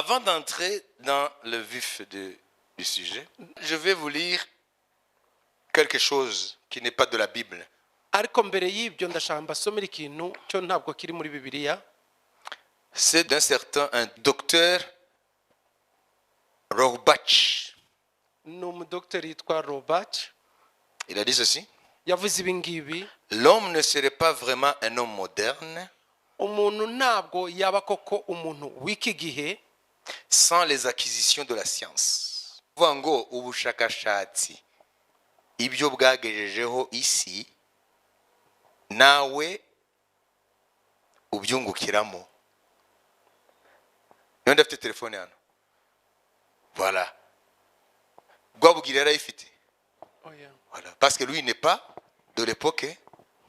Avant d'entrer dans le vif du sujet, je vais vous lire quelque chose qui n'est pas de la Bible. ariko mbere y'ibyo ndashaka mbasomera ikintu cyo ntabwo kiri muri Bibiliya. C'est d'un certain un docteur Rohrbach. Ni umudogiteri yitwa Robert. Il a dit ceci. Yavuze ibi ngibi: L'homme ne serait pas vraiment un homme moderne umuntu ntabwo yaba koko umuntu w'iki gihe sans les acquisitions de la science. Vuga ngo ubushakashatsi ibyo bwagejejeho isi nawe ubyungukiramo. Niyo ndafite telefone hano. Voilà. Rwabugiri yarayifite. Voilà. Parce que lui n'est pas de l'époque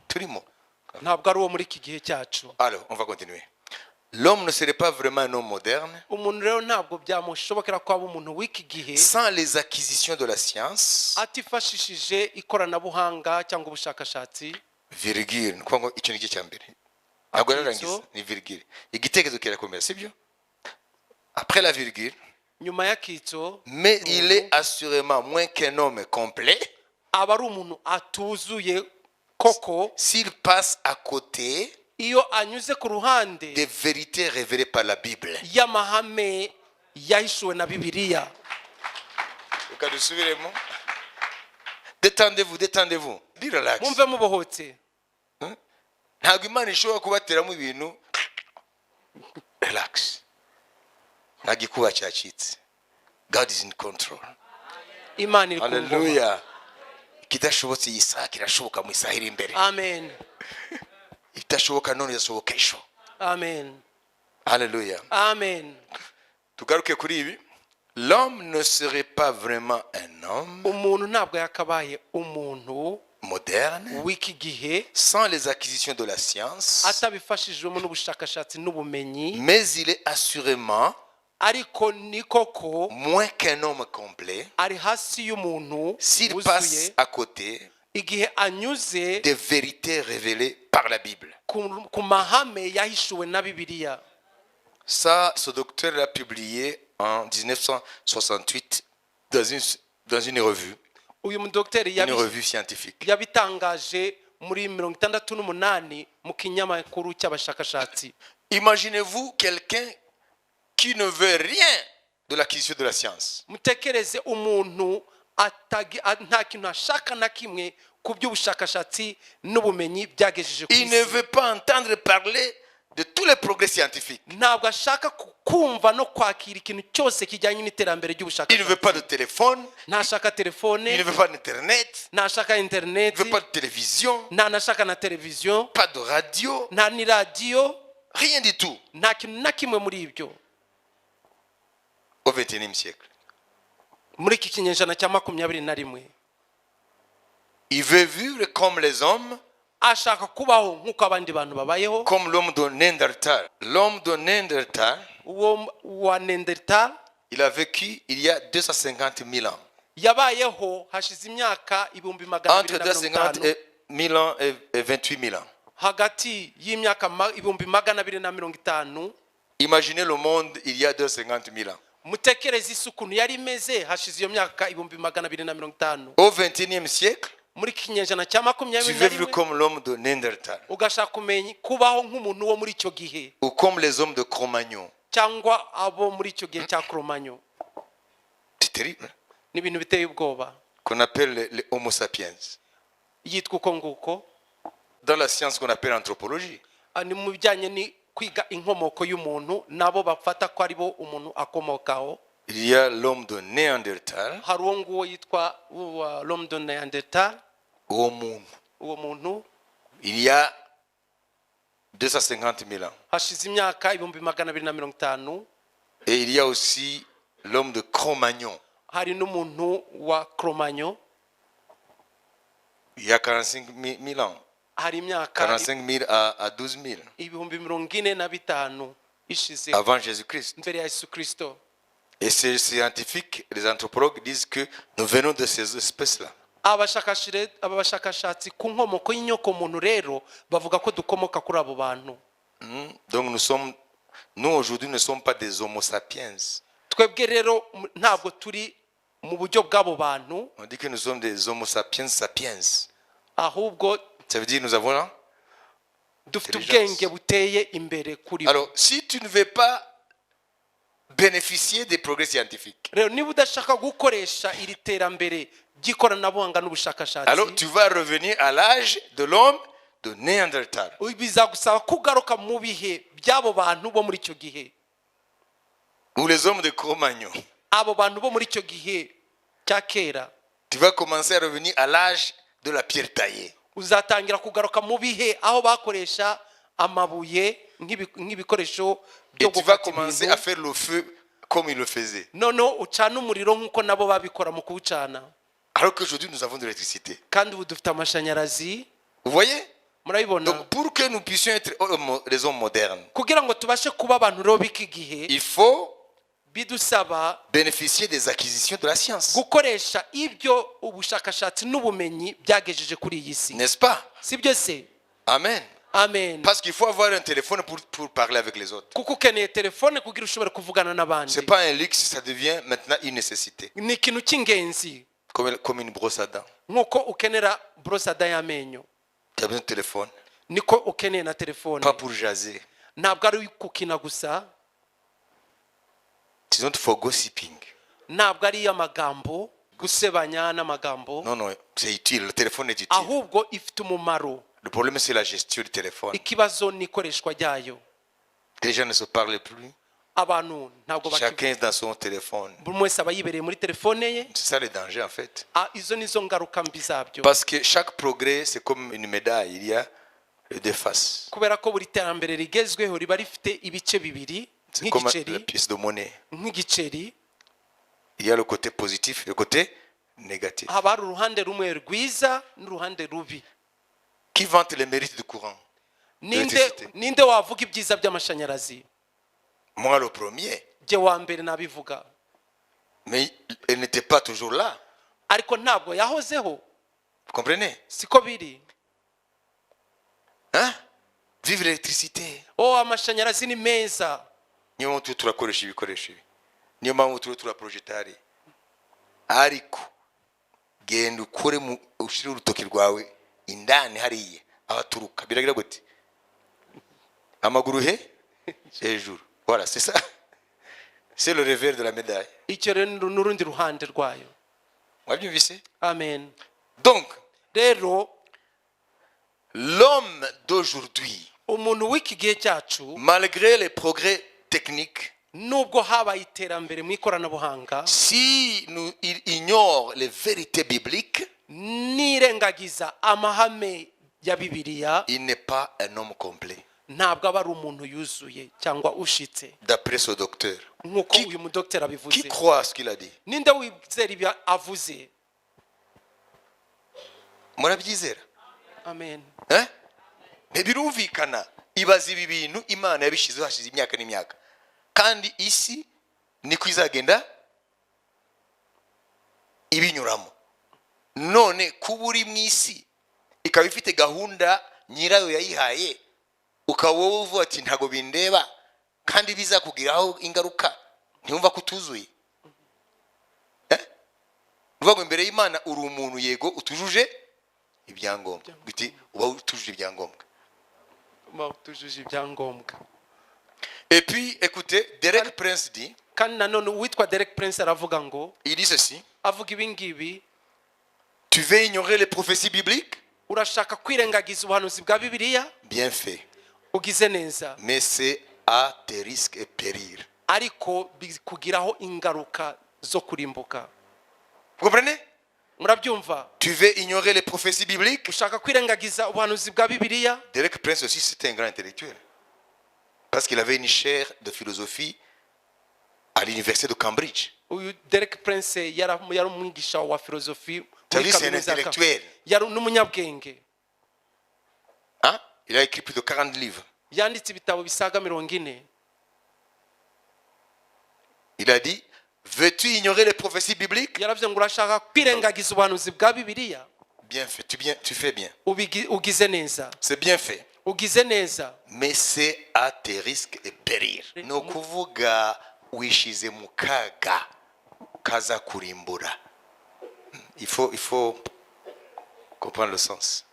turimo. ntabwo ari uwo muri iki gihe cyacu. Alors, on va continuer. L'homme ne serait pas vraiment un homme moderne umuntu rero ntabwo byamushobokera ko aba umuntu w'iki gihe sans les acquisitions de la science, atifashishije ikoranabuhanga cyangwa ubushakashatsi. virgule. Ni ukuvuga ngo icyo ni cyo cya mbere. Ntabwo yararangiza, ni virgule. Igitekerezo kirakomera, sibyo? Après la virgule, nyuma y'akitso, mais il est assurément moins qu'un homme complet aba ari umuntu atuzuye koko s'il passe à côté iyo anyuze ku ruhande des vérités révélées par la Bible. y'amahame yahishuwe na Bibiliya. Reka dusubiremo. Détendez-vous, détendez-vous. Be relax. Mumve mubohotse. Ntabwo Imana ishobora kubateramo ibintu. Relax. Nta gikuba cyacitse. God is in control. Imana iri ku ngoma. Hallelujah. Ikidashobotse iyi saha kirashoboka mu isaha iri imbere. Amen. Itashoboka none izashoboka ejo. Amen. Hallelujah. Amen. Tugaruke kuri ibi. L'homme ne serait pas vraiment un homme umuntu ntabwo yakabaye umuntu moderne w'iki gihe sans les acquisitions de la science, atabifashijwemo n'ubushakashatsi n'ubumenyi, mais il est assurément ariko ni koko moins qu'un homme complet ari hasi y'umuntu s'il wuzuye passe à côté igihe anyuze des vérités révélées par la Bible. ku mahame yahishuwe na Bibiliya. Ça, ce docteur l'a publié en 1968 dans une revue, Uyu mudogiteri une revue scientifique. yabitangaje muri 68 mu kinyamakuru cy'abashakashatsi. Imaginez-vous quelqu'un qui ne veut rien de l'acquisition de la science. Mutekereze umuntu nta kintu ashaka na kimwe ku by'ubushakashatsi n'ubumenyi byagejeje ku Il ne isi. veut pas entendre parler de tous les progrès scientifiques. Ntabwo ashaka kumva no kwakira ikintu cyose kijyanye n'iterambere Il ne veut ry'ubushakashatsi. pas de téléphone, Ntashaka il ne telefone, veut pas d'internet, ntashaka il interineti, ne veut pas de télévision, ntanashaka na televiziyo, pas de radio, nta ni radiyo, rien du tout nta kintu na kimwe muri ibyo. au XXIe siècle. Muri iki kinyejana cya 21, Il veut vivre comme les hommes, ashaka kubaho nk'uko abandi bantu babayeho. comme l'homme de Néandertal. L'homme de Néandertal, Uwo wa Neanderthal il a vécu il y a 250 000 ans. yabayeho hashize imyaka ibihumbi Entre 250 250 000 ans et 28 000 ans. hagati y'imyaka ibihumbi 250. Imaginez le monde il y a 250 000 ans. Mutekereze isi ukuntu yari imeze hashize iyo myaka ibihumbi 250. Au XXIe siècle, Muri iki kinyejana cya tu veux vivre 21 comme l'homme de Néandertal ugashaka kumenya kubaho nk'umuntu wo muri icyo gihe ou comme les hommes de Cro-Magnon. cyangwa abo muri icyo gihe cya Cro-Magnon. C'est terrible. Ni ibintu biteye ubwoba. Qu'on appelle les Homo sapiens. Yitwa uko nguko. Dans la science qu'on appelle anthropologie. Ni mu bijyanye ni kwiga inkomoko y'umuntu, nabo bafata ko ari bo umuntu akomokaho. Il y a l'homme de Néandertal. Hari uwo nguwo yitwa l'homme de Néandertal. Uwo muntu. Il y a 250 000 ans. Hashize imyaka ibihumbi 250. Et il y a aussi l'homme de Cro-Magnon. Hari n'umuntu wa Cro-Magnon. Il y a 45 000 ans. Hari imyaka 45 000 à 12 000. ibihumbi 45 ishize Avant Jésus-Christ. mbere ya Yesu Kristo. Et ces scientifiques, les anthropologues disent que nous venons de ces espèces-là. Abashakashatsi ku nkomoko y'inyoko muntu rero bavuga ko dukomoka kuri abo bantu. Donc nous sommes Nous, aujourd'hui, ne sommes pas des homo sapiens. twebwe rero ntabwo turi mu buryo bw'abo bantu On dit que nous sommes des homo sapiens sapiens. ahubwo Ça veut dire que nous avons là. dufite Intelligence. ubwenge buteye imbere kuri bo. Alors, si tu ne veux pas bénéficier des progrès scientifiques, rero niba udashaka gukoresha iri terambere ry'ikoranabuhanga n'ubushakashatsi alors tu vas revenir à l'âge de l'homme de Néandertal. bizagusaba kugaruka mu bihe by'abo bantu bo muri icyo gihe Ou les hommes de Cro-Magnon. abo bantu bo muri icyo gihe cya kera Tu vas commencer à revenir à l'âge de la pierre taillée. uzatangira kugaruka mu bihe aho bakoresha amabuye nk'ibikoresho Et byo tu vas gufata commencer ibintu à faire le feu comme ils le faisaient. noneho ucana umuriro nk'uko nabo babikora mu kuwucana Alors qu'aujourd'hui, nous avons de l'électricité. kandi ubu dufite amashanyarazi Vous voyez? murabibona Donc, pour que nous puissions être des hommes modernes, kugira ngo tubashe kuba abantu rero b'iki gihe il faut bidusaba bénéficier des acquisitions de la science. gukoresha ibyo ubushakashatsi n'ubumenyi byagejeje kuri iyi si N'est-ce pas? sibyo se Amen. amen Parce qu'il faut avoir un téléphone pour parler avec les autres. kuko ukeneye telefone kugira ushobore kuvugana Ce n'abandi n'est pas un luxe, ça devient maintenant une nécessité. ni ikintu cy'ingenzi Comme une brosse à dents. nk'uko ukenera borosada y'amenyo Tu as besoin de téléphone. niko ukeneye na telefone Pas pour jaser. ntabwo ari kukina gusa It's not for gossiping. ntabwo ari iy'amagambo gusebanya n'amagambo Non, non, c'est utile. Le téléphone est utile. ahubwo ifite umumaro Le problème, c'est la gestion du téléphone. ikibazo n'ikoreshwa ryayo Les gens ne se parlent plus. abantu ntabwo Chacun est dans son téléphone. buri wese aba yibereye muri telefone ye C'est ça le danger, en fait. izo nizo ngaruka mbi zabyo Parce que chaque progrès, c'est comme une médaille. Il y a les deux faces. kubera ko buri terambere rigezweho riba rifite ibice bibiri C'est comme la nk'igiceri pièce de monnaie. nk'igiceri Il y a le côté positif et le côté négatif. haba hari uruhande rumwe rwiza n'uruhande rubi Qui vante les mérites du courant? ninde wavuga ibyiza by'amashanyarazi Moi, le premier. jye wa mbere nabivuga Mais elle n'était pas toujours là. ariko ntabwo yahozeho Vous comprenez? siko biri Hein? Vive l'électricité. amashanyarazi ni meza Niyo mpamvu turakoresha ibikoresho ibi. Niyo mpamvu turiho turaporojegitari. Ariko genda ukore ushyire urutoki rwawe indani hariya aho aturuka. Biragira gute? Amaguru hejuru. Voilà, c'est ça. C'est le revers de la médaille. icyo rero ni n'urundi ruhande rwayo Mwabyumvise? amen Donc, rero l'homme d'aujourd'hui, umuntu w'iki gihe cyacu malgré les progrès techniques, nubwo habaye iterambere mu ikoranabuhanga si il ignore les vérités bibliques, nirengagiza amahame ya bibiliya il n'est pas un homme complet. ntabwo aba ari umuntu yuzuye cyangwa ushitse D'après ce docteur. nk'uko uyu mudogiteri abivuze Qui croit à ce qu'il a dit? ninde wizera ibyo avuze Murabyizera? amen Eh? Birumvikana. Ibaza ibi bintu Imana yabishyizeho hashize imyaka n'imyaka. Kandi isi niko izagenda ibinyuramo. None kuba uri mu isi ikaba ifite gahunda nyirayo yayihaye, ukaba wowe uvuga ati ntago bindeba kandi bizakugiraho ingaruka, ntiyumva ko utuzuye. Uvuga imbere y'Imana uri umuntu yego utujuje ibyangombwa. Biti uba utujuje ibyangombwa. tujuje ibyangombwa. Et puis écoutez, Derek Prince dit, kandi nanone uwitwa Derek Prince aravuga ngo il dit ceci: avuga ibi ngibi tu veux ignorer les prophéties bibliques? urashaka kwirengagiza ubuhanuzi bwa bibiliya Bien fait. ugize neza Mais c'est à tes risques et périls. ariko bikugiraho ingaruka zo kurimbuka. Vous comprenez? murabyumva? Tu veux ignorer les prophéties bibliques? ushaka kwirengagiza ubuhanuzi bwa bibiliya. Derek Prince aussi, c'était un grand intellectuel. Parce qu'il avait une chaire de philosophie à l'université de Cambridge. uyu Derek Prince yari umwigisha wa filozofi C'est-à-dire c'est un intellectuel. yari n'umunyabwenge. Hein? Il a écrit plus de 40 livres. yanditse ibitabo bisaga 40. Il a dit, veux-tu ignorer les prophéties bibliques? yaravuze ngo urashaka kwirengagiza ubuhanuzi bwa bibiliya. Bien fait, tu fais bien. ugize neza. C'est bien fait. ugize neza. mais c'est à tes risques et périls. Ni ukuvuga wishize mu kaga kaza kurimbura. Il faut comprendre le sens.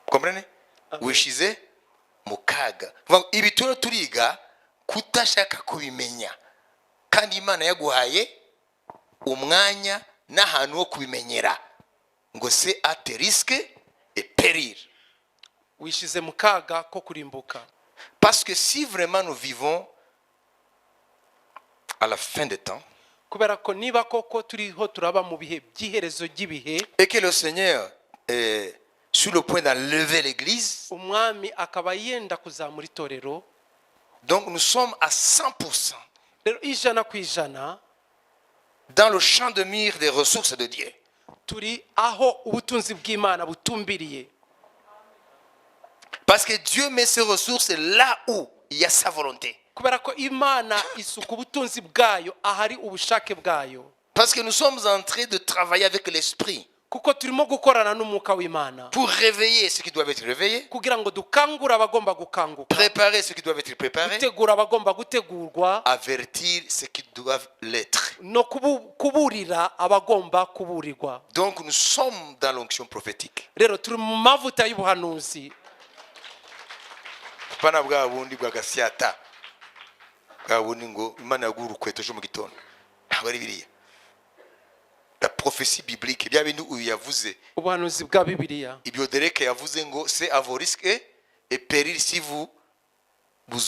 Comprenez? Wishize mu kaga. Ibi turiga kutashaka kubimenya. Kandi Imana yaguhaye umwanya n'ahantu ho kubimenyera. Ngo c'est à tes risques et périls. Wishize mu kaga ko kurimbuka. Parce que si vraiment nous vivons à la fin des temps, kubera ko niba koko turiho turaba mu bihe by'iherezo ry'ibihe, et que le Seigneur est sur le point d'enlever l'église, umwami akaba yenda kuzamura itorero, donc nous sommes à 100% rero ijana ku ijana dans le champ de mire des ressources de Dieu. turi aho ubutunzi bw'Imana butumbiriye. Parce que Dieu met ses ressources là où il y a sa volonté. kubera ko Imana isuka ubutunzi bwayo ahari ubushake bwayo. Parce que nous sommes en train de travailler avec l'esprit kuko turimo gukorana n'umwuka w'Imana pour réveiller ceux qui doivent être réveillés, kugira ngo dukangure abagomba gukanguka, préparer ceux qui doivent être préparés, gutegura abagomba gutegurwa, avertir ceux qui doivent l'être. no kuburira abagomba kuburirwa. Donc nous sommes dans l'onction prophétique. rero turi mu mavuta y'ubuhanuzi. Pana bwa bundi bwa gasyata bwa bundi ngo Imana yaguha urukweto ejo mu gitondo. Ntabwo ari biriya. La prophétie biblique bya bintu uyu yavuze, ubuhanuzi bwa Bibiliya, ibyo Derek yavuze ngo c'est à vos risques et périls si vous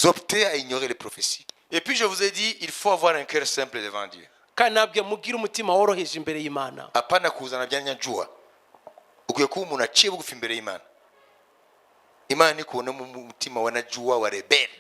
optez à ignorer les prophéties. Et puis je vous ai dit, il faut avoir un cœur simple devant Dieu. kandi nabyo mugira umutima woroheje imbere y'Imana. Apana kuzana bya nyajua. Ukwiye kuba umuntu aciye bugufi imbere y'Imana. Imana ikubona mu mutima wa najua wa rebelle.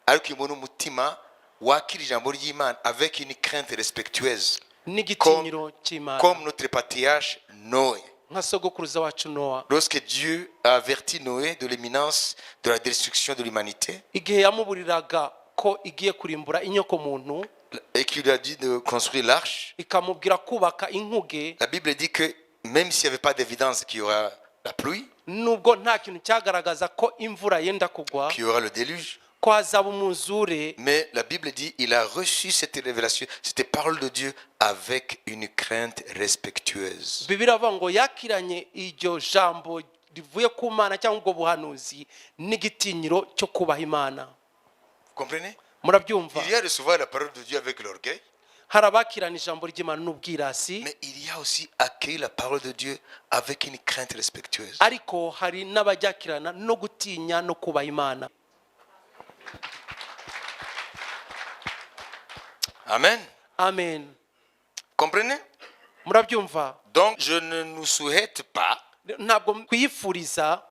Ariko ibona umutima wakira ijambo ry'Imana avec une crainte respectueuse. n'igitinyiro cy'Imana, Comme notre patriarche Noé. nka sogokuruza wacu Nowa, Lorsque Dieu a averti Noé de l'imminence de la destruction de l'humanité igihe yamuburiraga ko igiye kurimbura inyoko muntu, et qu'il lui a dit de construire l'arche, ikamubwira kubaka inkuge, la Bible dit que même s'il n'y avait pas d'évidence qu'il y aura la pluie, nubwo nta kintu cyagaragaza ko imvura yenda kugwa, qu'il y aura le déluge, ko hazaba umwuzure, mais la Bible dit il a reçu cette révélation, cette parole de Dieu avec une crainte respectueuse. Bibiliya avuga ngo yakiranye iryo jambo rivuye ku Mana cyangwa ubwo buhanuzi n'igitinyiro cyo kubaha Imana. Vous comprenez? Murabyumva? Il y a recevoir la parole de Dieu avec l'orgueil, hari abakirana ijambo ry'Imana n'ubwirasi, mais il y a aussi accueillir la parole de Dieu avec une crainte respectueuse. ariko hari n'abajyakirana no gutinya no kubaha Imana. Amen. Amen. Comprenez? Murabyumva? Donc je ne nous souhaite pas, Ntabwo kwiyifuriza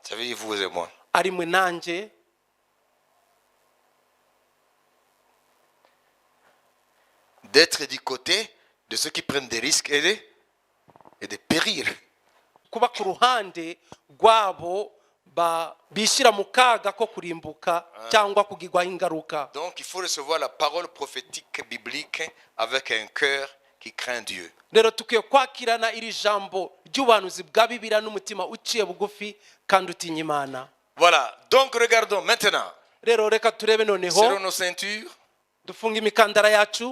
ça veut dire vous et moi, ari mwe nanjye d'être du côté de ceux qui prennent des risques et des périls. kuba ku ruhande rwabo bishyira mu kaga ko kurimbuka cyangwa kugirwaho ingaruka. Donc il faut recevoir la parole prophétique biblique avec un cœur qui craint Dieu. Rero tukwiye kwakirana iri jambo ry'ubuhanuzi bwa Bibiliya n'umutima uciye bugufi kandi utinya Imana. Voilà, donc regardons maintenant. Rero reka turebe noneho, Serrons nos ceintures dufunge imikandara yacu,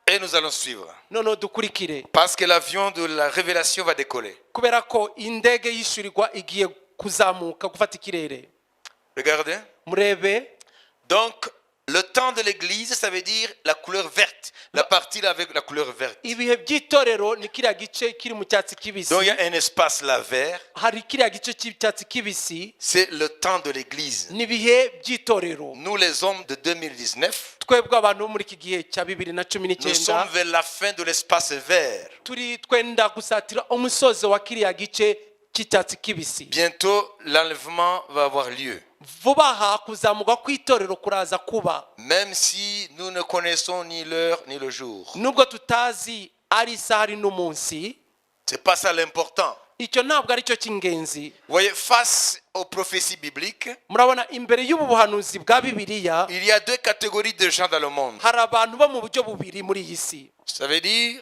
et nous allons suivre. noneho dukurikire, Parce que l'avion de la révélation va décoller. kubera ko indege yishyurirwa igiye kuzamuka gufata ikirere. Regardez. Murebe, Donc le temps de l'église, ça veut dire la couleur verte. La partie là avec la couleur verte. ibihe by'itorero ni kiriya gice kiri mu cyatsi kibisi. Donc il y a un espace là vert. Hari kiriya gice cy'icyatsi kibisi, C'est le temps de l'église. ni ibihe by'itorero. Nous les hommes de 2019, Twebwe abantu bo muri iki gihe cya nous 2019 sommes vers la fin de l'espace vert. turi twenda gusatira umusozo wa kiriya gice cy'icyatsi kibisi. Bientôt l'enlèvement va avoir lieu. Vuba aha kuzamuka kw'itorero kuraza kuba, Même si nous ne connaissons ni l'heure ni le jour. nubwo tutazi ari isaha ari n'umunsi. C'est pas ça l'important. Icyo ntabwo ari cyo cy'ingenzi. Vous voyez, face aux prophéties bibliques, Murabona, imbere y'ubu buhanuzi bwa Bibiliya il y a deux catégories de gens dans le monde. hari abantu bo mu buryo bubiri muri iyi si. Ça veut dire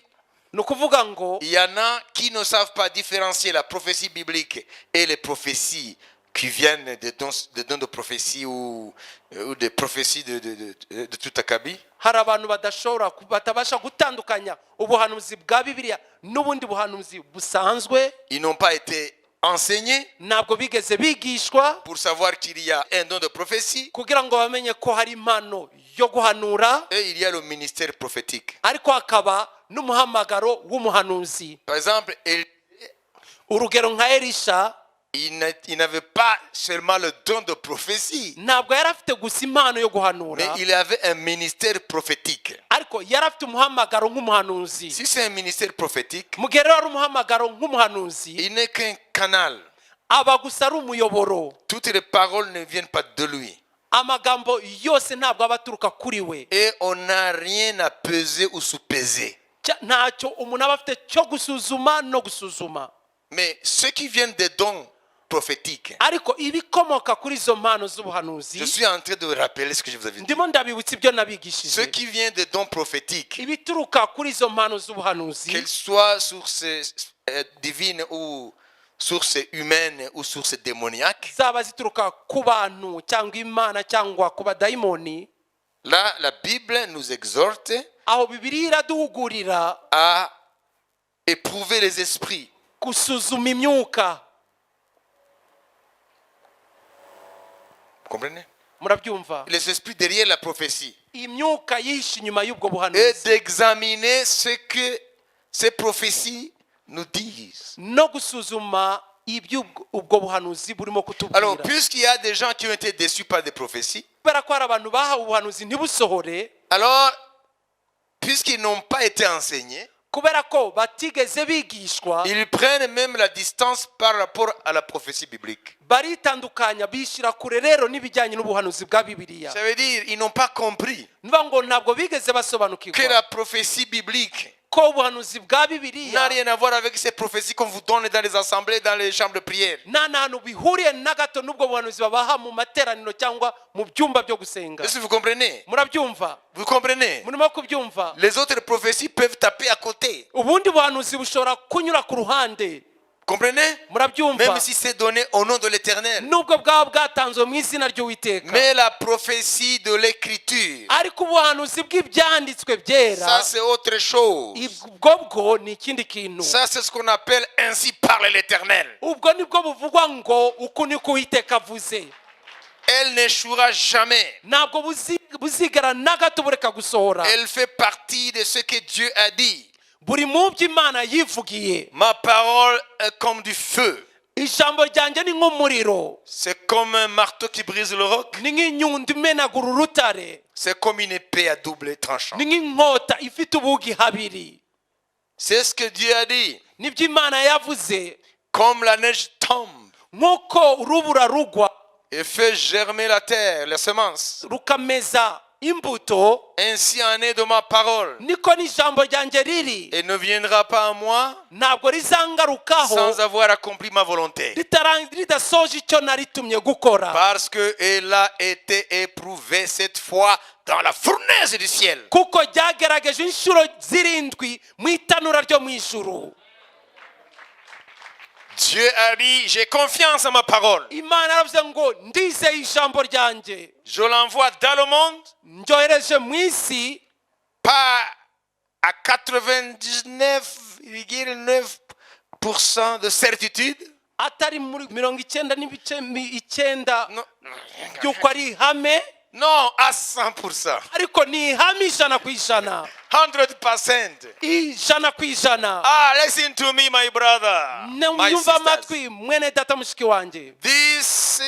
ni ukuvuga ngo il y en a qui ne savent pas différencier la prophétie biblique et les prophéties qui viennent des dons de prophétie ou des prophéties de tout akabi. hari abantu batabasha gutandukanya ubuhanuzi bwa bibiliya n'ubundi buhanuzi busanzwe. Ils n'ont pas été enseignés ntabwo bigeze bigishwa pour savoir qu'il y a un don de prophétie kugira ngo bamenye ko hari impano yo guhanura, et il y a le ministère prophétique. ariko hakaba n'umuhamagaro w'umuhanuzi. Par exemple, urugero nka Elisha, il n'avait pas seulement le don de prophétie, ntabwo yari afite gusa impano yo mais guhanura, il avait un ministère prophétique. ariko yari afite umuhamagaro nk'umuhanuzi. Si c'est un ministère prophétique, mu gihe rero ari umuhamagaro nk'umuhanuzi, il n'est qu'un canal. aba gusa ari umuyoboro. Toutes les paroles ne viennent pas de lui. amagambo yose ntabwo aba aturuka kuri we, Et on n'a rien à peser ou sous-peser. ntacyo umuntu aba afite cyo gusuzuma no gusuzuma. Mais ceux qui viennent des dons prophétiques, ariko ibikomoka kuri izo mpano je z'ubuhanuzi, suis en train de rappeler ce que je vous avais dit. ndimo ndabibutsa ibyo Ceux nabigishije. qui viennent des dons prophétiques, ibituruka kuri izo mpano z'ubuhanuzi, qu'elles soient sources divines ou sources humaines ou sources démoniaques, zaba zituruka ku bantu cyangwa imana cyangwa ku badayimoni, là, la Bible nous exhorte aho bibiliya iraduhugurira à éprouver les esprits. gusuzuma imyuka. Vous comprenez? murabyumva? Les esprits derrière la prophétie. imyuka yihishe inyuma y'ubwo Et buhanuzi, d'examiner ce que ces prophéties nous disent. no gusuzuma ibyo ubwo buhanuzi burimo Alors, kutubwira. puisqu'il y a des gens qui ont été déçus par des prophéties, kubera ko hari abantu bahawe ubuhanuzi ntibusohore, alors, puisqu'ils n'ont pas été enseignés, kubera ko batigeze bigishwa, ils prennent même la distance par rapport à la prophétie biblique. baritandukanya bishyira kure rero n'ibijyanye n'ubuhanuzi bwa bibiliya. Ça veut dire ils n'ont pas compris niba ngo ntabwo bigeze que basobanukirwa la prophétie biblique ko ubuhanuzi bwa n'a bibiliya rien à voir avec ces prophéties qu'on vous donne dans les assemblées, dans les chambres de prière. nta hantu bihuriye na gato n'ubwo buhanuzi babaha mu materaniro cyangwa mu byumba byo gusenga. Est-ce que vous comprenez? murabyumva? Vous comprenez? murimo kubyumva? Les autres prophéties peuvent taper à côté. ubundi buhanuzi bushobora kunyura ku ruhande. Comprenez? murabyumva? Même si c'est donné au nom de l'Éternel. nubwo bwaba bwatanzwe mu izina ry'uwiteka, Mais la prophétie de l'écriture, ariko ubuhanuzi bw'ibyanditswe byera, ça c'est autre chose. ubwo bwo ni ikindi kintu. Ça c'est ce qu'on appelle ainsi parle l'Éternel. ubwo nibwo buvugwa ngo uku niko uwiteka avuze. Elle n'échouera jamais. ntabwo buzigera na gato bureka gusohora. Elle fait partie de ce que Dieu a dit. buri mu byo Imana yivugiye. Ma parole est comme du feu. ijambo ryanjye ni nk'umuriro, C'est comme un marteau qui brise le roc. ni nk'inyundo imenagura urutare, C'est comme une épée à double tranchant. ni nk'inkota ifite ubugi habiri. C'est ce que Dieu a dit. nibyo Imana yavuze. Comme la neige tombe nk'uko urubura rugwa et fait germer la terre, les semences, rukameza imbuto, ainsi en est de ma parole. niko n'ijambo ryanjye riri. Et ne viendra pas à moi ntabwo rizangarukaho sans avoir accompli ma volonté. ridasoje icyo naritumye gukora. Parce qu'elle a été éprouvée cette fois dans la fournaise du ciel. kuko ryagerageje inshuro zirindwi mu itanura ryo mu ijuru. Dieu a dit, j'ai confiance en ma parole. Imana yaravuze ngo ndizeye ijambo ryanjye, Je l'envoie dans le monde, ndyohereje mu isi, pas à 99,9% de certitude. atari muri 99% Non, by'uko ari ihame, non, à 100%. ariko ni ihame 100%. 100%. 100%. Ah, listen to me, my brother. My Nyumva sisters. amatwi mwene data mushiki wanjye. This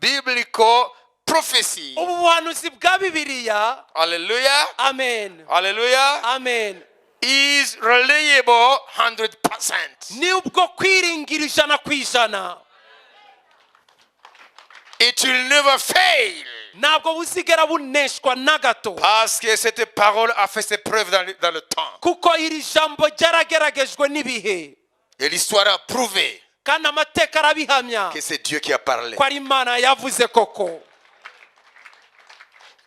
biblical prophecy. ubu buhanuzi bwa bibiliya, Hallelujah. amen, Hallelujah. amen, Is reliable 100%. ni ubwo kwiringira 100%. It will never fail. ntabwo buzigera buneshwa na gato, Parce que cette parole a fait ses preuves dans le temps. kuko iri jambo ryarageragejwe n'ibihe, Et l'histoire a prouvé kandi amateka arabihamya que c'est Dieu qui a parlé. ko ari Imana yavuze koko.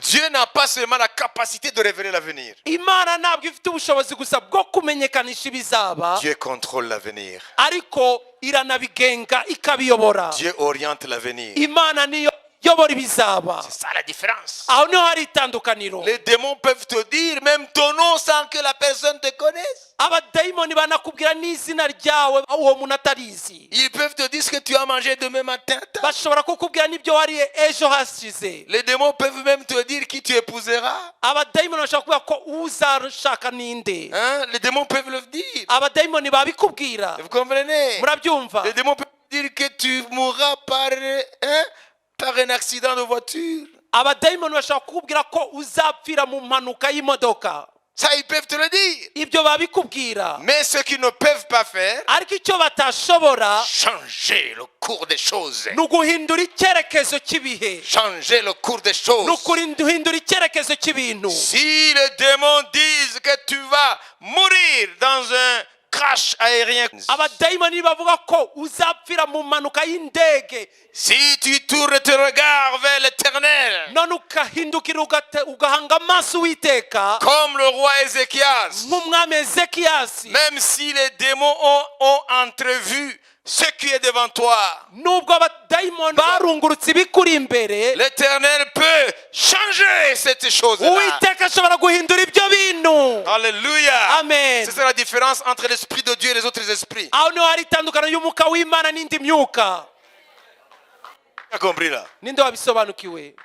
Dieu n'a pas seulement la capacité de révéler l'avenir. imana ntabwo ifite ubushobozi gusa bwo kumenyekanisha ibizaba, Dieu contrôle l'avenir. ariko iranabigenga ikabiyobora. Dieu oriente l'avenir. imana niyo iyobora ibizaba. C'est ça la différence. aho niho hari itandukaniro. Les démons peuvent te dire même ton nom sans que la personne te connaisse. abadayimoni banakubwira n'izina ryawe uwo muntu atarizi. Ils peuvent te dire ce que tu as mangé demain matin. bashobora kukubwira n'ibyo wariye ejo hashize. Les démons peuvent même te dire qui tu épouseras. abadayimoni bashobora kuvuga ko uzashaka ninde. Hein? Les démons peuvent le dire. abadayimoni babikubwira. Vous comprenez? murabyumva. Les démons peuvent dire que tu mourras par un accident de voiture. abadayimoni bashobora kukubwira ko uzapfira mu mpanuka y'imodoka. Ça, ils peuvent te le dire. ibyo babikubwira. Mais ce qu'ils ne peuvent pas faire, ariko icyo batashobora changer le cours des choses. ni uguhindura icyerekezo cy'ibihe. Changer le cours des ni choses. guhindura icyerekezo cy'ibintu. Si les démons disent que tu vas mourir dans un crash aérien, abadayimoni bavuga ko uzapfira mu mpanuka y'indege, si tu tournes tes regards vers l'éternel, none ukahindukira ugahanga amaso Uwiteka comme le roi Ézéchias, nk'umwami Ezekiyasi, même si les démons ont entrevu ce qui est devant toi, nubwo abadayimoni barungurutse ibikuri imbere, l'éternel peut changer cette chose-là. Uwiteka ashobora guhindura ibyo bintu. Alléluia. Amen. C'est ça la différence entre l'esprit de Dieu et les autres esprits. aho niho hari itandukano y'umwuka w'Imana n'indi myuka. Tu as compris là? ninde wabisobanukiwe?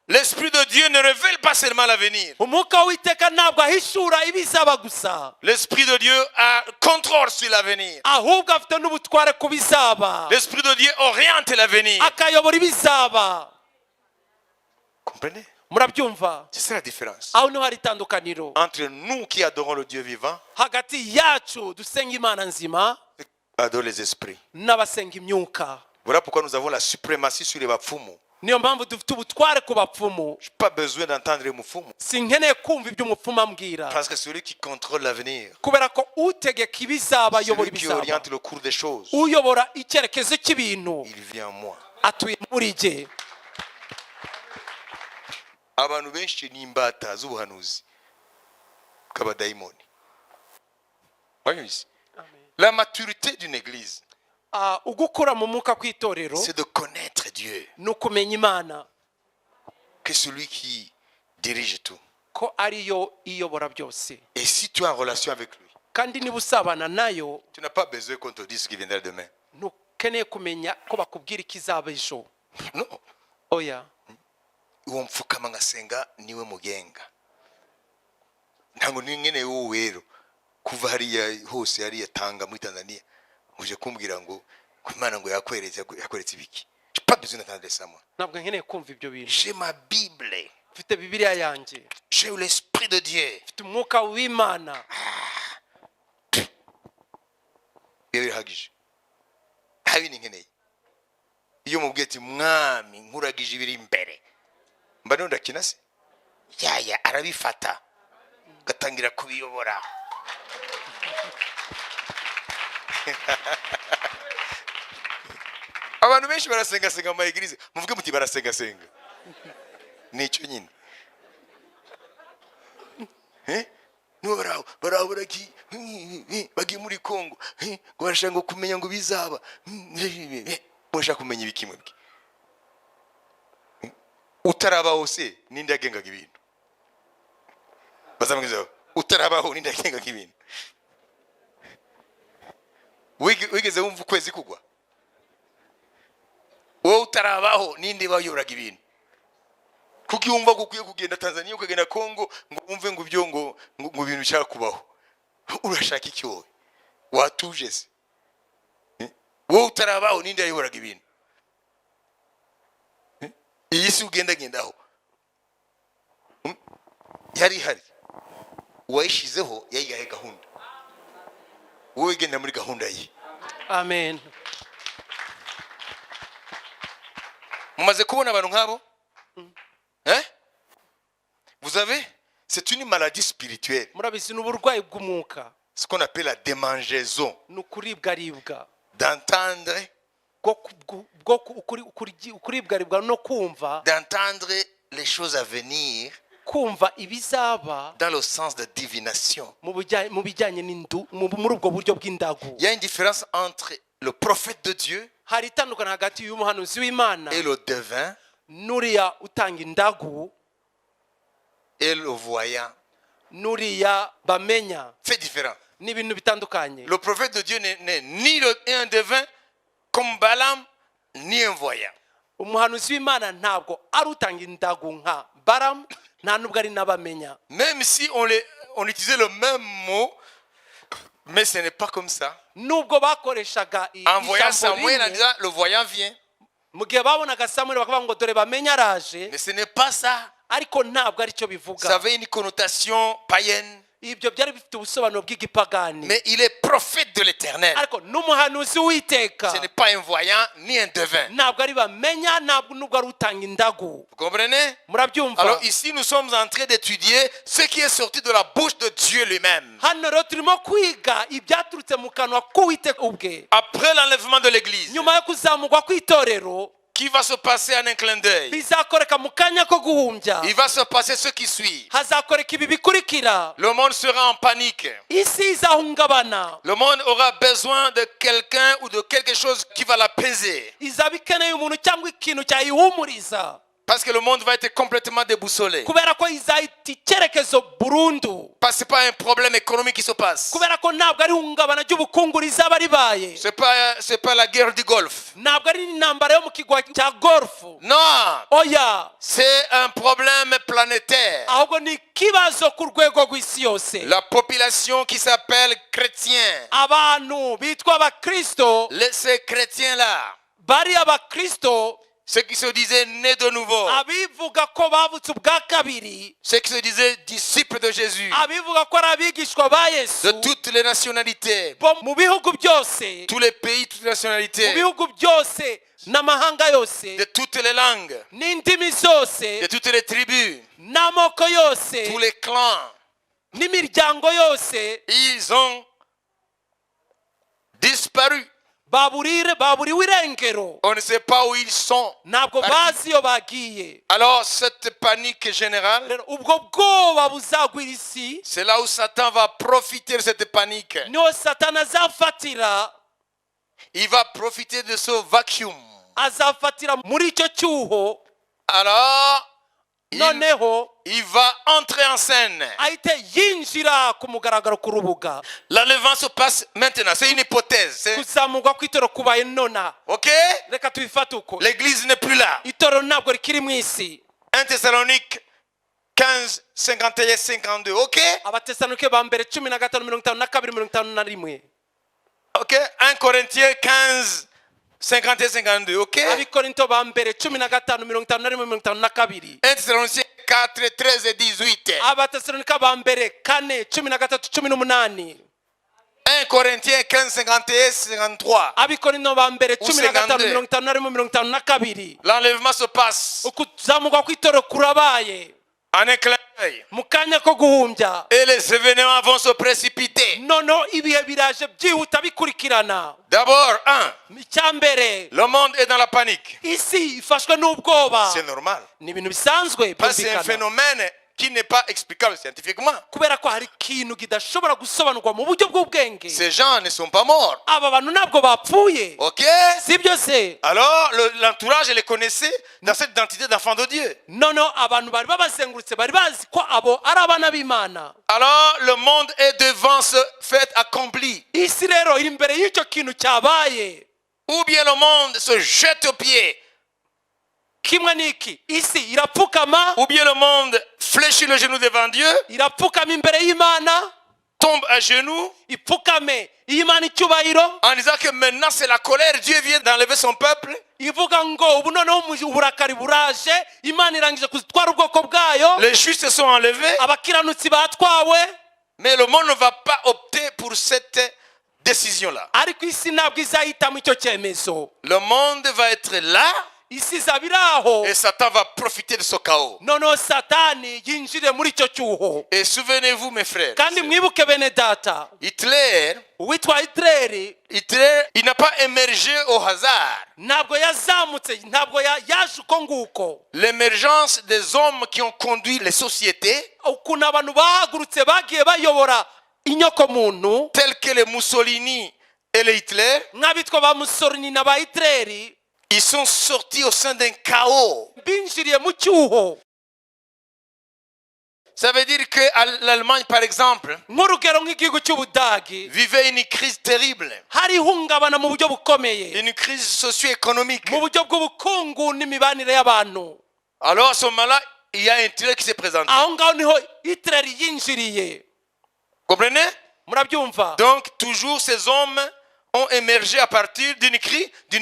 L'esprit de Dieu ne révèle pas seulement l'avenir. umwuka w'Uwiteka ntabwo ahishura ibizaba gusa, L'esprit de Dieu a contrôle sur l'avenir. ahubwo afite n'ubutware ku bizaba, L'esprit de Dieu oriente l'avenir. akayobora ibizaba. Comprenez? murabyumva? C'est ça la différence. aho niho hari itandukaniro Entre nous qui adorons le Dieu vivant hagati yacu dusenga Imana nzima et adorons les esprits. n'abasenga imyuka. Voilà pourquoi nous avons la suprématie sur les bapfumu. niyo mpamvu dufite ubutware ku bapfumu. Je n'ai pas besoin d'entendre les mupfumu. sinkeneye kumva ibyo umupfumu ambwira, Parce que celui qui contrôle l'avenir, kubera ko utegeka ibizaba ayobora celui qui ibizaba, oriente le cours des choses, uyobora icyerekezo cy'ibintu il vient en moi. atuye muri jye. Abantu benshi ni imbata z'ubuhanuzi bw'abadayimoni. Wabizi? La maturité d'une église, ugukura mu mwuka kw'itorero c'est de connaître Dieu, ni ukumenya Imana que celui qui dirige tout. ko ariyo iyobora byose, Et si tu es en relation avec lui, kandi niba usabana nayo tu n'as pas besoin qu'on te dise ce qui viendra demain. ntukeneye kumenya ko bakubwira ikizaba ejo. Non. oya, Uwo mfukama ngasenga niwe mugenga. Ntabwo nkeneye wowe rero kuva hariya hose hariya Tanga muri Tanzania uje kumbwira ngo Imana ngo yakweretse ibiki. Je n'ai pas besoin d'entendre ça moi. ntabwo nkeneye kumva ibyo bintu. J'ai ma Bible. mfite Bibiliya yanjye, J'ai l'esprit de Dieu. mfite umwuka w'Imana. Iyo birahagije. Nta bindi nkeneye. Iyo mubwiye ati mwami nkuragije ibiri imbere, mba none ndakina se? Yaya arabifata gatangira kubiyobora. Abantu benshi barasenga mu maegirize, muvuge muti barasenga. Nicyo nyine. Barabura ki bagiye muri Kongo ngo barashaka ngo kumenya ngo bizaba, bashaka kumenya ibikimwe bwe. Utarabaho se ninde yagengaga ibintu? Bazamwiza utarabaho ninde yagengaga ibintu? Wigeze wumva ukwezi kugwa? Wowe utarabaho ninde bayoboraga ibintu? Kuki wumva ko ukwiye kugenda Tanzania ukagenda Kongo ngo wumve ngo ibyo ngo ibintu bishaka kubaho? Urashaka iki wowe? Watuje se? Wowe utarabaho ninde yayoboraga ibintu? Iyi si ugendagendaho yari hari uwayishyizeho yayigahe gahunda, wowe genda muri gahunda ye. Amen. Mumaze kubona abantu nk'abo? Vous savez, c'est une maladie spirituelle. murabizi n'uburwayi bw'umwuka, Ce qu'on appelle la démangeaison. n'ukuribwaribwa D'entendre ukuribwaribwa no kumva, d'entendre les choses à venir kumva ibizaba dans le sens de divination. mu bijyanye n'indu muri ubwo buryo bw'indagu. Il y a une différence entre le prophète de Dieu Hari itandukana hagati y'umuhanuzi w'Imana et le devin n'uriya utanga indagu et le voyant. n'uriya bamenya. C'est différent. Ni ibintu bitandukanye. Le prophète de Dieu n'est ni un devin comme Balaam, ni un voyant. Umuhanuzi w'Imana ntabwo ari utanga indagu nka Balaam, nta nubwo ari n'abamenya. Même si on utilisait le même mot, mais ce n'est pas comme ça. Nubwo bakoreshaga En voyant ijambo Samuel, en rimwe, disant le voyant vient. mu gihe babonaga Samuel bakavuga ngo dore bamenya araje, Mais ce n'est pas ça. ariko ntabwo aricyo Ça bivuga. avait une connotation païenne. Ibyo byari bifite ubusobanuro bw'igipagani. Mais il est prophète de l'Éternel. Ariko n'umuhanuzi w'Uwiteka Ce n'est pas un voyant ni un devin. ntabwo ari bamenya, ntabwo nubwo ari utanga indagu. Vous comprenez? Murabyumva? Alors ici, nous sommes en train d'étudier ce qui est sorti de la bouche de Dieu lui-même. Hano rero turimo kwiga ibyaturutse mu kanwa k'Uwiteka ubwe Après l'enlèvement de l'Église, nyuma yo kuzamurwa kw'itorero, qui va se passer en un clin d'œil. bizakoreka mu kanya ko guhumbya. Il va se passer ce qui suit. Hazakoreka ibi bikurikira. Le monde sera en panique. Isi izahungabana, Le monde aura besoin de quelqu'un ou de quelque chose qui va l'apaiser. izaba ikeneye umuntu cyangwa ikintu cyayihumuriza, Parce que le monde va être complètement déboussolé. kubera ko izahita icyerekezo burundu, Parce que ce n'est pas un problème économique qui se passe. kubera ko ntabwo ari ihungabana ry'ubukungu rizaba ribaye, Ce n'est pas la guerre du Golfe. ntabwo ari intambara yo mu kigwa cya golfu. Non, Oya, c'est un problème planétaire. ahubwo ni ikibazo ku rwego rw'isi yose. La population qui s'appelle chrétien, Abantu bitwa abakristo, ces chrétiens-là, bari abakristo, ceux qui se disaient nés de nouveau, abivuga ko bavutse ubwa kabiri, ceux qui se disaient disciples de Jésus, abivuga ko ari abigishwa ba Yesu, de toutes les nationalités, bo mu bihugu byose, tous les pays, toutes les mu nationalités, bihugu byose n'amahanga yose de toutes les langues, n'indimi zose de toutes les tribus, n'amoko yose tous les clans, n'imiryango yose, ils ont disparu. baburiwe irengero, On ne sait pas où ils sont. ntabwo bazi iyo bagiye. Alors cette panique générale, Rero ubwo bwoba buzagwira isi, c'est là où Satan va profiter de cette panique. niho Satani azafatira, Il va profiter de ce vacuum. azafatira muri icyo cyuho, Alors, noneho il va entrer en scène. ahite yinjira ku mugaragaro ku rubuga. L'enlèvement se passe maintenant. C'est une hypothèse. Kuzamurwa kw'itorero kubaye nona. OK? Reka tubifate uko. L'église n'est plus là. Itorero ntabwo rikiri mu isi. 1 Thessalonique 15, 51, 52. OK? Abatesalonike ba mbere 15:52-51. OK? 1 Corinthiens 15, 51, 52. OK? Abikorinto ba mbere 15:51-52. 1 Thessaloniciens 4, 13 et 18. Abatesalonike ba mbere 4:13-18. 1 Corinthiens 15, 51, 53. Abikorinto ba mbere Ou 52. 15:51-52. L'enlèvement se passe Ukuzamurwa kw'itorero kurabaye en un clin d'œil. mu kanya ko guhumbya. Et les événements vont se précipiter. Noneho ibihe biraje byihuta bikurikirana. D'abord, Icya mbere, le monde est dans la panique. isi ifashwe n'ubwoba. C'est normal. Ni ibintu bisanzwe Parce que c'est un byumvikana, phénomène qui n'est pas explicable scientifiquement. kubera ko hari ikintu kidashobora gusobanurwa mu buryo bw'ubwenge. Ces gens ne sont pas morts. Aba bantu ntabwo bapfuye, OK? si byo se? Alors, l'entourage les connaissait dans cette identité d'enfant de Dieu. Noneho abantu bari babazengurutse bari bazi ko abo ari abana b'Imana. Alors, le monde est devant ce fait accompli. Isi rero iri imbere y'icyo kintu cyabaye. Ou bien le monde se jette aux pieds. Kimwe n'iki, isi irapfukama, Ou bien le monde fléchit le genou devant Dieu, irapfukama imbere y'Imana, tombe à genoux, ipfukame y'Imana icyubahiro, en disant que maintenant c'est la colère, Dieu vient d'enlever son peuple. ivuga ngo ubu noneho uburakari buraje, Imana irangije kuzitwara ubwoko bwayo, Les justes sont enlevés, abakiranutsi batwawe. mais le monde ne va pas opter pour cette décision-là. Ariko isi ntabwo izahitamo icyo cyemezo. Le monde va être là, isi izaba iri aho et Satan va profiter de ce chaos. noneho satani yinjire muri icyo cyuho. Et souvenez-vous, mes frères, kandi mwibuke bene data, Hitler, uwitwa Hitler il n'a pas émergé au hasard. ntabwo yazamutse, ntabwo yaje uko nguko. L'émergence des hommes qui ont conduit les sociétés, ukuntu abantu bahagurutse bagiye bayobora inyokomuntu, tels que les Mussolini et les Hitler, nk'abitwa ba Mussolini na ba Hitler, ils sont sortis au sein d'un chaos. binjiriye mu cyuho. Ça veut dire que l'Allemagne, par exemple, nk'urugero nk'igihugu cy'Ubudagi vivait une crise terrible, hari ihungabana mu buryo bukomeye, une crise socio-économique. mu buryo bw'ubukungu n'imibanire y'abantu. Alors à ce moment-là, il y a un Hitler qui s'est présenté. aho ngaho niho Hitler yinjiriye. Comprenez? murabyumva? Donc toujours ces hommes ont émergé à partir d'une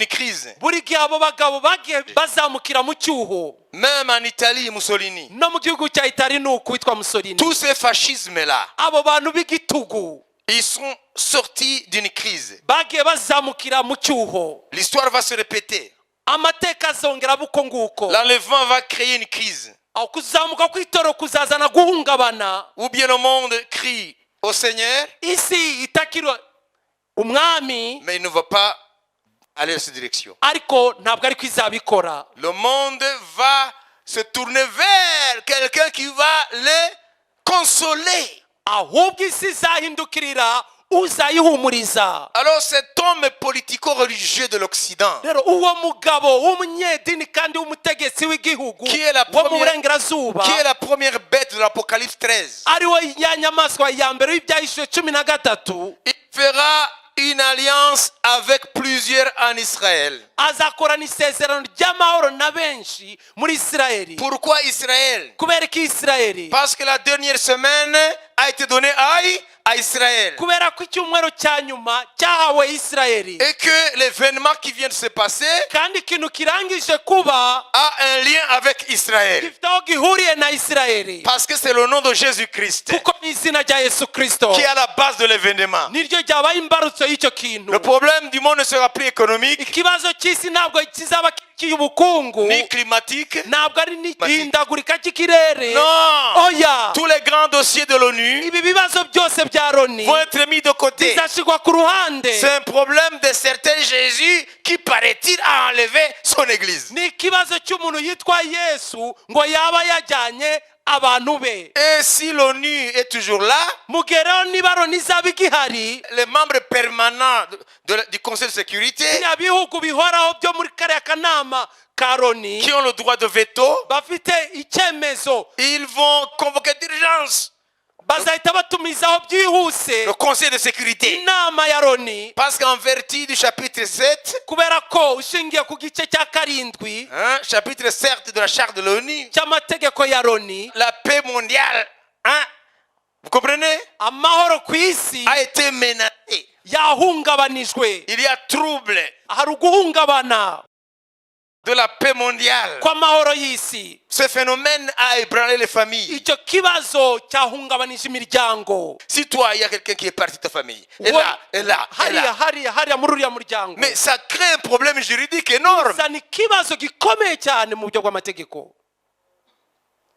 crise. buri gihe abo bagabo bagiye bazamukira mu cyuho. Même en Italie, Mussolini. no mu gihugu cya Itali ni uku witwa Mussolini. Tous ces fascismes-là, abo bantu b'igitugu ils sont sortis d'une crise. bagiye bazamukira mu cyuho. L'histoire va se répéter. amateka azongera buko nguko. L'enlèvement va créer une crise. aho kuzamuka kw'itoro kuzazana guhungabana. Ou bien le monde crie au Seigneur, isi itakirwa umwami, mais il ne va pas aller dans cette direction. ariko ntabwo ari kwizabikora. Le monde va se tourner vers quelqu'un qui va les consoler. ahubwo isi izahindukirira uzayihumuriza. Alors cet homme politico-religieux de l'Occident, rero uwo mugabo w'umunyedini kandi w'umutegetsi w'igihugu Qui est la wo mu première- burengerazuba, qui est la première bête de l'Apocalypse 13, ariwe ya nyamaswa ya mbere y'ibyahishuwe 13, il fera une alliance avec plusieurs en Israël. azakorana isezerano ry'amahoro na benshi muri Isirayeli. Pourquoi Israël? kubera ko Isirayeli, Parce que la dernière semaine a été donnée à Israël. kubera ko icyumweru cya nyuma cyahawe Isirayeli, Et que l'événement qui vient de se passer kandi ikintu kirangije kuba a un lien avec Israël. gifite aho gihuriye na Isirayeli, Parce que c'est le nom de Jésus-Christ kuko ni izina rya Yesu Kristo qui est à la base de l'événement. niryo ryabaye imbarutso y'icyo kintu. Le problème du monde ne sera plus économique, ikibazo cy'isi ntabwo kizaba cy'ubukungu, ni climatique. ntabwo ari n'ihindagurika ry'ikirere. Non! oya, Tous les grands dossiers de l'ONU ibi bibazo byose bya Loni vont être mis de côté. bizashyirwa ku ruhande. C'est un problème de certain Jésus qui, paraît-il, a enlevé son église. ni ikibazo cy'umuntu yitwa Yesu ngo yaba yajyanye abantu be. Et si l'ONU est toujours là, mugereho niba Loni izaba igihari, les membres permanents du Conseil de sécurité biriya bihugu bihoraho byo muri kariya kanama ka Loni qui ont le droit de veto, bafite icyemezo, ils vont convoquer d'urgence bazahita batumizaho byihuse le Conseil de sécurité. inama ya Loni, Parce qu'en vertu du chapitre 7, kubera ko ushingiye ku gice cya 7 chapitre 7 de la charte de l'ONU, cy'amategeko ya Loni, la paix mondiale, vous comprenez, amahoro ku isi a été menacée. yahungabanijwe. Il y a trouble hari uguhungabana de la paix mondiale. kw'amahoro y'isi. Ce phénomène a ébranlé les familles. icyo kibazo cyahungabanije imiryango. Si toi, il y a quelqu'un qui est parti de ta famille, et là, et là, et là, hariya muri uriya muryango, mais ça crée un problème juridique énorme. bizana ikibazo gikomeye cyane mu buryo bw'amategeko.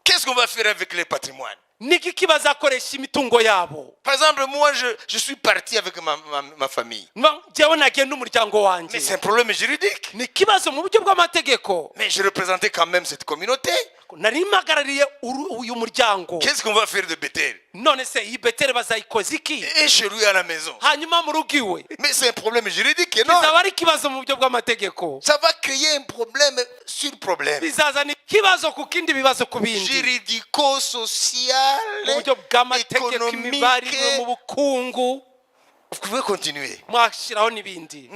Qu'est-ce qu'on va faire avec les patrimoines? niki kibazakoresha imitungo yabo. Par exemple, moi, je suis parti avec ma famille. njyewe nagiye n'umuryango wanjye, Mais c'est un problème juridique. ni ikibazo mu buryo bw'amategeko. Mais je représentais quand même cette communauté. nari mpagarariye uyu muryango. Qu'est-ce qu'on va faire de Bethel? none se iyi Beteli bazayikoza iki? Et chez lui à la maison. hanyuma mu rugo iwe Mais c'est un problème juridique bizaba énorme. ari ikibazo mu buryo bw'amategeko. Ça va créer un problème sur problème. bizazana ikibazo ku kindi bibazo ku bindi, Juridico-social, mu buryo bw'amategeko, imibarire, mu économique. bukungu, Vous pouvez continuer. mwashyiraho n'ibindi.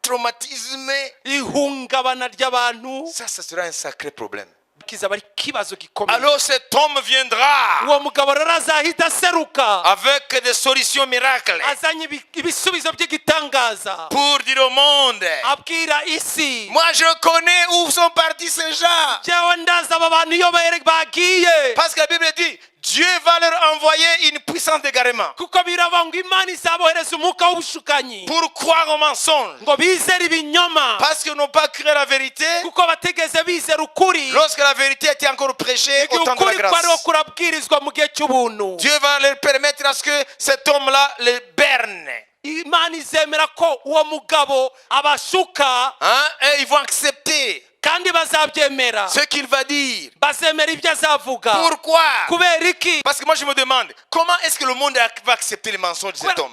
Traumatisme. ihungabana ry'abantu Ça sera un sacré problème. kizaba ari ikibazo gikomeye. Alors cet homme viendra uwo mugabo rero azahita aseruka avec des solutions miracles azanye ibisubizo by'igitangaza, pour dire au monde, abwira isi, moi je connais où sont partis ces gens. njyewe ndazi aba bantu iyo bagiye. Parce que la Bible dit, Dieu va leur envoyer une puissance d'égarement kuko biravuga ngo imana izabohereza umwuka w'ubushukanyi pour croire au mensonge. ngo bizere ibinyoma Parce qu'ils n'ont pas cru à la vérité kuko batigeze bizera ukuri lorsque la vérité était encore prêchée au igihe temps de la ukuri kwariho grâce. kurabwirizwa mu gihe cy'ubuntu Dieu va leur permettre à ce que cet homme-là les berne. imana izemera ko uwo mugabo abashuka Hein? Et ils vont accepter kandi bazabyemera ce qu'il va dire. bazemera ibyo azavuga Pourquoi? kubera iki Parce que moi je me demande, comment est-ce que le monde va accepter les mensonges de cet homme?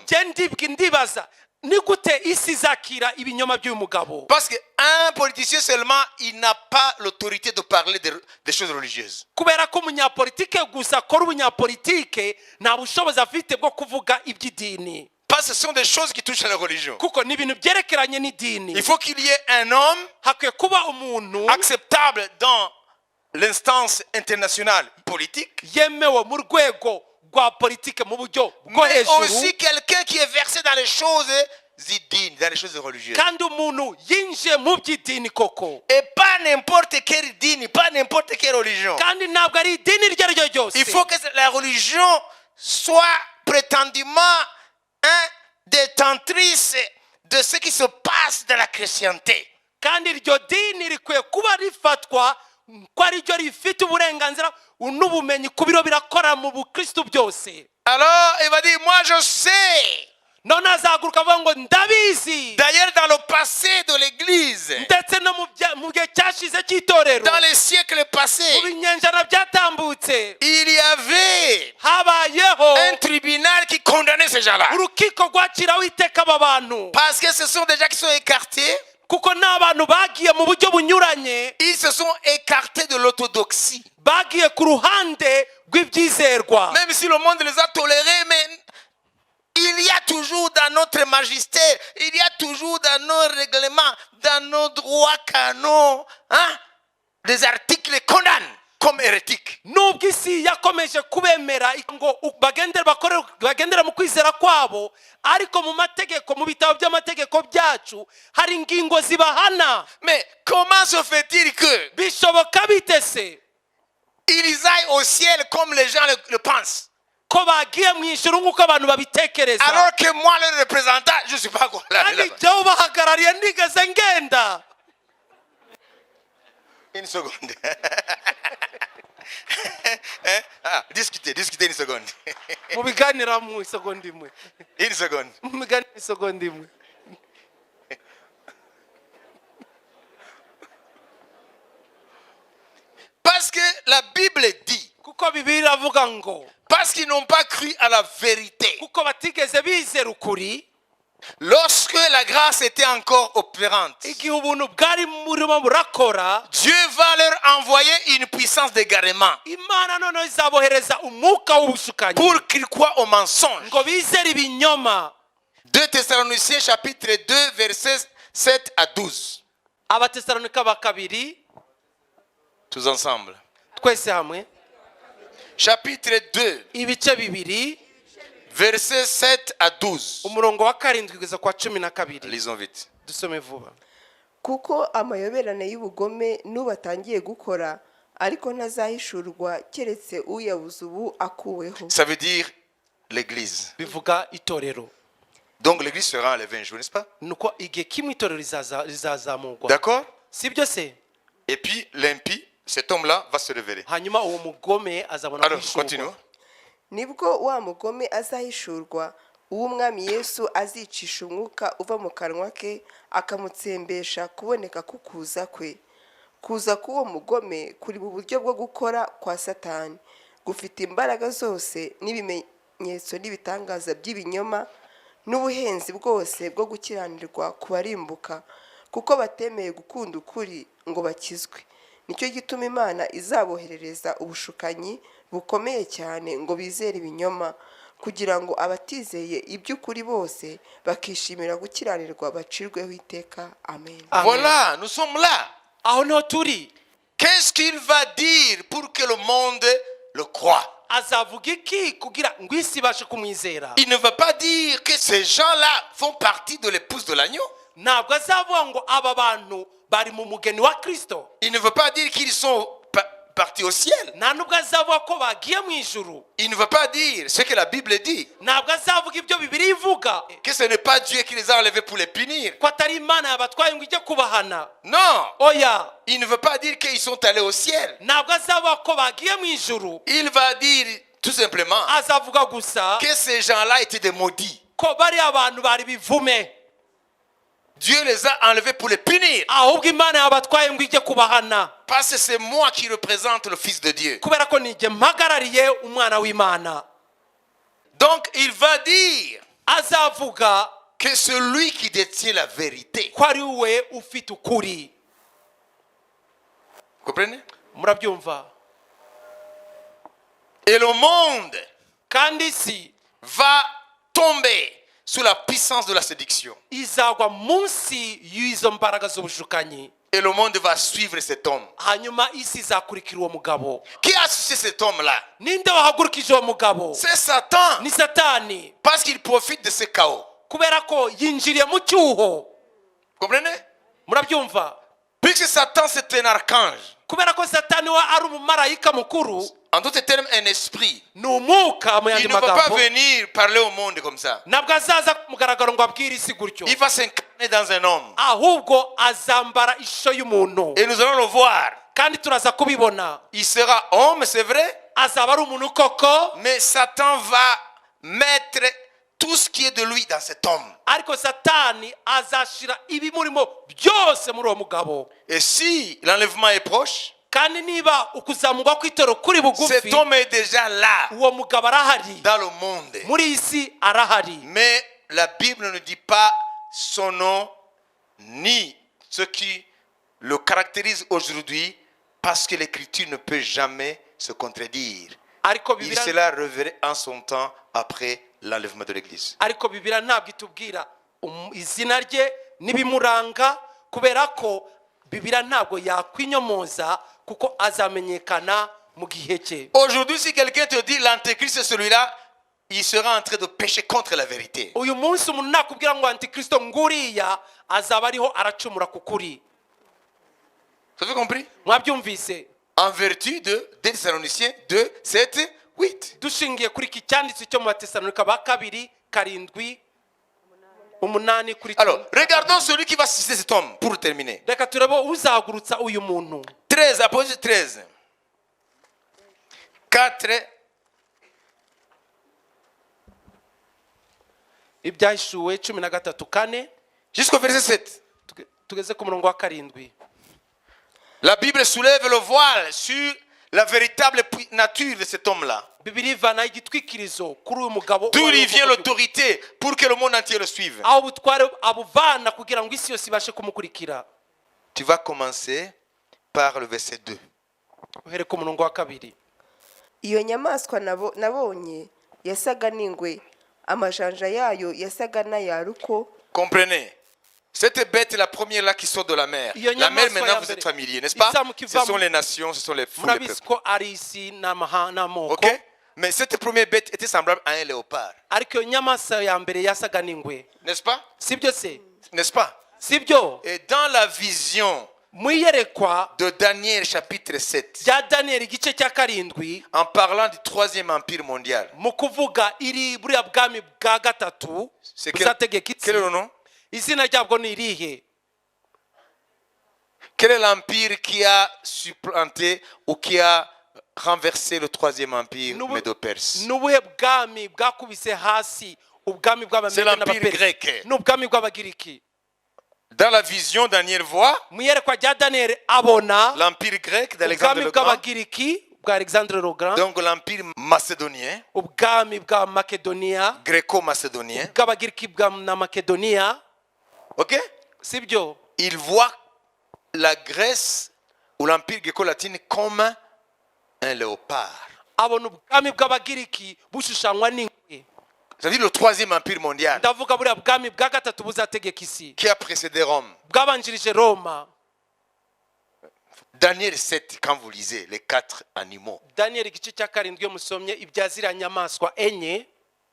ndibaza ni gute isi izakira ibinyoma by'uyu mugabo Parce qu'un politicien seulement, il n'a pas l'autorité de parler des choses religieuses. kubera ko umunyapolitike gusa akora ubunyapolitike nta bushobozi afite bwo kuvuga iby'idini Parce que ce sont des choses qui touchent à la religion. kuko ni ibintu byerekeranye n'idini Il faut qu'il y ait un homme hakwiye kuba umuntu acceptable dans l'instance internationale politique, yemewe mu rwego rwa politike mu buryo bwo mais hejuru aussi quelqu'un qui est versé dans les choses dignes, dans les choses religieuses. kandi umuntu yinjiye mu by'idini koko Et pas n'importe quelle digne, pas n'importe quelle religion. kandi ntabwo ari idini iryo ari ryo ryose Il faut que la religion soit prétendument détentrice de ce qui se passe dans la chrétienté. kandi iryo dini rikwiye kuba rifatwa ko ari ryo rifite uburenganzira n'ubumenyi ku biro birakora mu bukristo byose Alors, il va dire, moi je sais. none azahaguruka avuga ngo ndabizi D'ailleurs, dans le passé de l'Église, ndetse no mu gihe cyashize cy'itorero dans les siècles passés, mu binyejana byatambutse il y avait habayeho un tribunal qui condamnait ces gens-là. urukiko rwaciraho iteka aba bantu Parce que ce sont des gens qui sont écartés. kuko ni abantu bagiye mu buryo bunyuranye Ils se sont écartés de l'orthodoxie. bagiye ku ruhande rw'ibyizerwa Même si le monde les a tolérés, mais il y a toujours dans notre magistère, il y a toujours dans nos règlements, dans nos droits canons, hein, des articles qui condamnent comme hérétiques. nubwo isi yakomeje kubemera ngo bagendera mu kwizera kwabo ariko mu mategeko mu bitabo by'amategeko byacu hari ingingo zibahana Mais comment se fait-il que bishoboka bite se ils aillent au ciel comme les gens le pensent, ko bagiye mu ijuru nk'uko abantu babitekereza alors que moi, le représentant, je ne suis pas encore là. kandi jya ubahagarariye ndigeze ngenda Une seconde. Hein? Ah, discutez une seconde. mu biganira mu isegonda imwe Une seconde. mu biganira isegonda imwe Parce que la Bible dit, kuko bibiri iravuga ngo parce qu'ils n'ont pas cru à la vérité, kuko batigeze bizera ukuri lorsque la grâce était encore opérante, igihe ubuntu bwari burimo burakora Dieu va leur envoyer une puissance d'égarement imana noneho izabohereza umwuka w'ubushukanyi pour qu'ils croient au mensonge. ngo bizere ibinyoma 2 Thessaloniciens chapitre 2 versets 7 à 12. abatesalonika ba kabiri Tous ensemble. twese hamwe Chapitre 2 ibice bibiri versets 7 à 12. umurongo wa karindwi kugeza kwa 12 Lisons vite. dusome vuba kuko amayoberane y'ubugome n'ubatangiye gukora ariko ntazahishurwa keretse uyabuze ubu akuweho. Ça veut dire l'église. bivuga itorero Donc l'église sera les 20 jours, n'est-ce pas? nuko igihe kimwe itorero rizazamurwa D'accord? sibyo se Et puis l'impie, cet homme-là, va se révéler. hanyuma uwo mugome azabona Alors, kwishurwa continue. nibwo wa mugome azahishurwa uwo umwami Yesu azicisha umwuka uva mu kanwa ke akamutsembesha kuboneka kukuza kwe. Kuza k'uwo mugome kuri mu buryo bwo gukora kwa Satani gufite imbaraga zose n'ibimenyetso n'ibitangaza by'ibinyoma n'ubuhenzi bwose bwo gukiranirwa ku barimbuka kuko batemeye gukunda ukuri ngo bakizwe. Nicyo gituma Imana izaboherereza ubushukanyi bukomeye cyane ngo bizere ibinyoma kugira ngo abatizeye iby'ukuri bose bakishimira gukiranirwa bacirweho iteka. Amen. Amen. Voilà, nous sommes là. aho niho turi Qu'est-ce qu'il va dire pour que le monde le croie? azavuga iki kugira ngo isi ibashe kumwizera Il ne va pas dire que ces gens-là font partie de l'épouse de l'agneau. ntabwo azavuga ngo aba bantu bari mu mugeni wa kristo Il ne veut pas dire qu'ils sont partir au ciel. nta nubwo azavuga ko bagiye mu ijuru, Il ne va pas dire ce que la Bible dit. ntabwo azavuga ibyo Bibiliya ivuga, Que ce n'est pas Dieu qui les a enlevés pour les punir. ko atari Imana yabatwaye ngo ijye kubahana. Non. Oya, Il ne veut pas dire qu'ils sont allés au ciel. ntabwo azavuga ko bagiye mu ijuru, Il va dire tout simplement azavuga gusa que ces gens-là étaient des maudits. ko bari abantu bari bivume, Dieu les a enlevés pour les punir. ahubwo Imana yabatwaye ngo ijye kubahana, Parce que c'est moi qui représente le Fils de Dieu. kubera ko nijye mpagarariye umwana w'Imana. Donc il va dire Azavuga que celui qui détient la vérité. ko ari we ufite ukuri. Vous comprenez? Murabyumva? Et le monde Kandi isi va tomber sous la puissance de la séduction. izagwa munsi y'izo mbaraga z'ubushukanyi, Et le monde va suivre cet homme. hanyuma isi izakurikira uwo mugabo. Qui a associé cet homme-là? Ninde wahagurukije uwo mugabo? C'est Satan. Ni Satani, Parce qu'il profite de ce chaos. kubera ko yinjiriye mu cyuho. Vous comprenez? Murabyumva? Puisque Satan c'est un archange. Kubera ko Satani we ari umumarayika mukuru, En d'autres termes, un esprit. ni umwuka mu Il yandi ne va pas magambo, venir parler au monde comme ça. ntabwo azaza ku mugaragaro ngo abwire isi gutyo, Il va s'incarner dans un homme. ahubwo azambara ishusho y'umuntu, Et nous allons le voir. kandi turaza kubibona. Il sera homme, c'est vrai. Azaba ari umuntu koko, Mais Satan va mettre tout ce qui est de lui dans cet homme. ariko Satani azashira ibimurimo byose muri uwo mugabo. Et si l'enlèvement est proche, Kandi niba ukuzamurwa kw'itoro kuri bugufi, cet homme est déjà là, uwo mugabo arahari, dans le monde. muri iyi si arahari. Mais la Bible ne dit pas son nom, ni ce qui le caractérise aujourd'hui, parce que l'Écriture ne peut jamais se contredire. Ariko Il Bibiliya sera révélé en son temps après l'enlèvement de l'Église. ariko Bibiliya ntabwo itubwira izina rye n'ibimuranga, kubera ko Bibiliya ntabwo yakwinyomoza, kuko azamenyekana mu gihe cye. Aujourd'hui, si quelqu'un te dit l'antéchrist c'est celui-là, il sera en train de pécher contre la vérité. Uyu munsi umuntu nakubwira ngo antikristo nguriya, azaba ariho aracumura ku kuri. Vous avez compris? Mwabyumvise? En vertu de 2 Thessaloniciens 2, 7, 8. Dushingiye kuri iki cyanditse cyo mu Batesalonika ba kabiri 7, 8 kuri Alors, regardons celui qui va citer cet homme pour terminer. Reka turebe uzagurutsa uyu muntu. 13, Apôtre 13. 4, Ibyahishuwe 13:4 jusqu'au verset 7. tugeze ku murongo wa 7. La Bible soulève le voile sur la véritable nature de cet homme-là. Bibiliya ivana igitwikirizo kuri uyu mugabo, D'où il vient l'autorité pour que le monde entier le suive. aho ubutware abuvana kugira ngo isi yose ibashe kumukurikira. Tu vas commencer par le verset 2. Uhere ku murongo wa 2. iyo nyamaswa nabonye yasaga n'ingwe, amajanja yayo yasaga n'ayaruko. Comprenez? Cette bête est la première là qui sort de la mer. La mer maintenant vous êtes familier, n'est-ce pas? Ce sont les nations, ce sont les fous, les Murabizi peuples. ko ari isi n'amoko. Ok? Mais cette première bête était semblable à un léopard. Ariko iyo nyamaswa ya mbere yasaga n'ingwe. N'est-ce pas? Sibyo se? N'est-ce pas? Sibyo? Et dans la vision Mu iyerekwa de Daniel chapitre 7, rya Daniel igice cya 7, en parlant du troisième empire mondial, mu kuvuga iri buriya bwami bwa gatatu c'est buzategeka quel est isi, le nom? izina ryabwo ni irihe? Quel est l'empire qui a supplanté ou qui a renversé le troisième empire médo-perse? Ni ubuhe bwami bwakubise hasi ubwami C'est bw'abamede l'empire n'abaperesi? grec. Ni ubwami bw'abagiriki. Dans la vision, Daniel voit Mu iyerekwa rya Daniel abona l'empire grec d'Alexandre ubwami le Grand, bw'abagiriki bwa Alexandre le Grand, donc l'empire macédonien, ubwami bwa Makedoniya, gréco-macédonien. bw'abagiriki bwa na Makedoniya. Ok? Sibyo? Il voit la Grèce ou l'empire gréco-latine comme un léopard. Abona ubwami bw'abagiriki bushushanywa n'ingwe. C'est-à-dire le troisième empire mondial Ndavuga buriya bwami bwa gatatu buzategeka isi, qui a précédé Rome. bwabanjirije Roma. Daniel 7, quand vous lisez les 4 animaux, Daniel igice cya 7 iyo musomye ibya ziriya nyamaswa enye,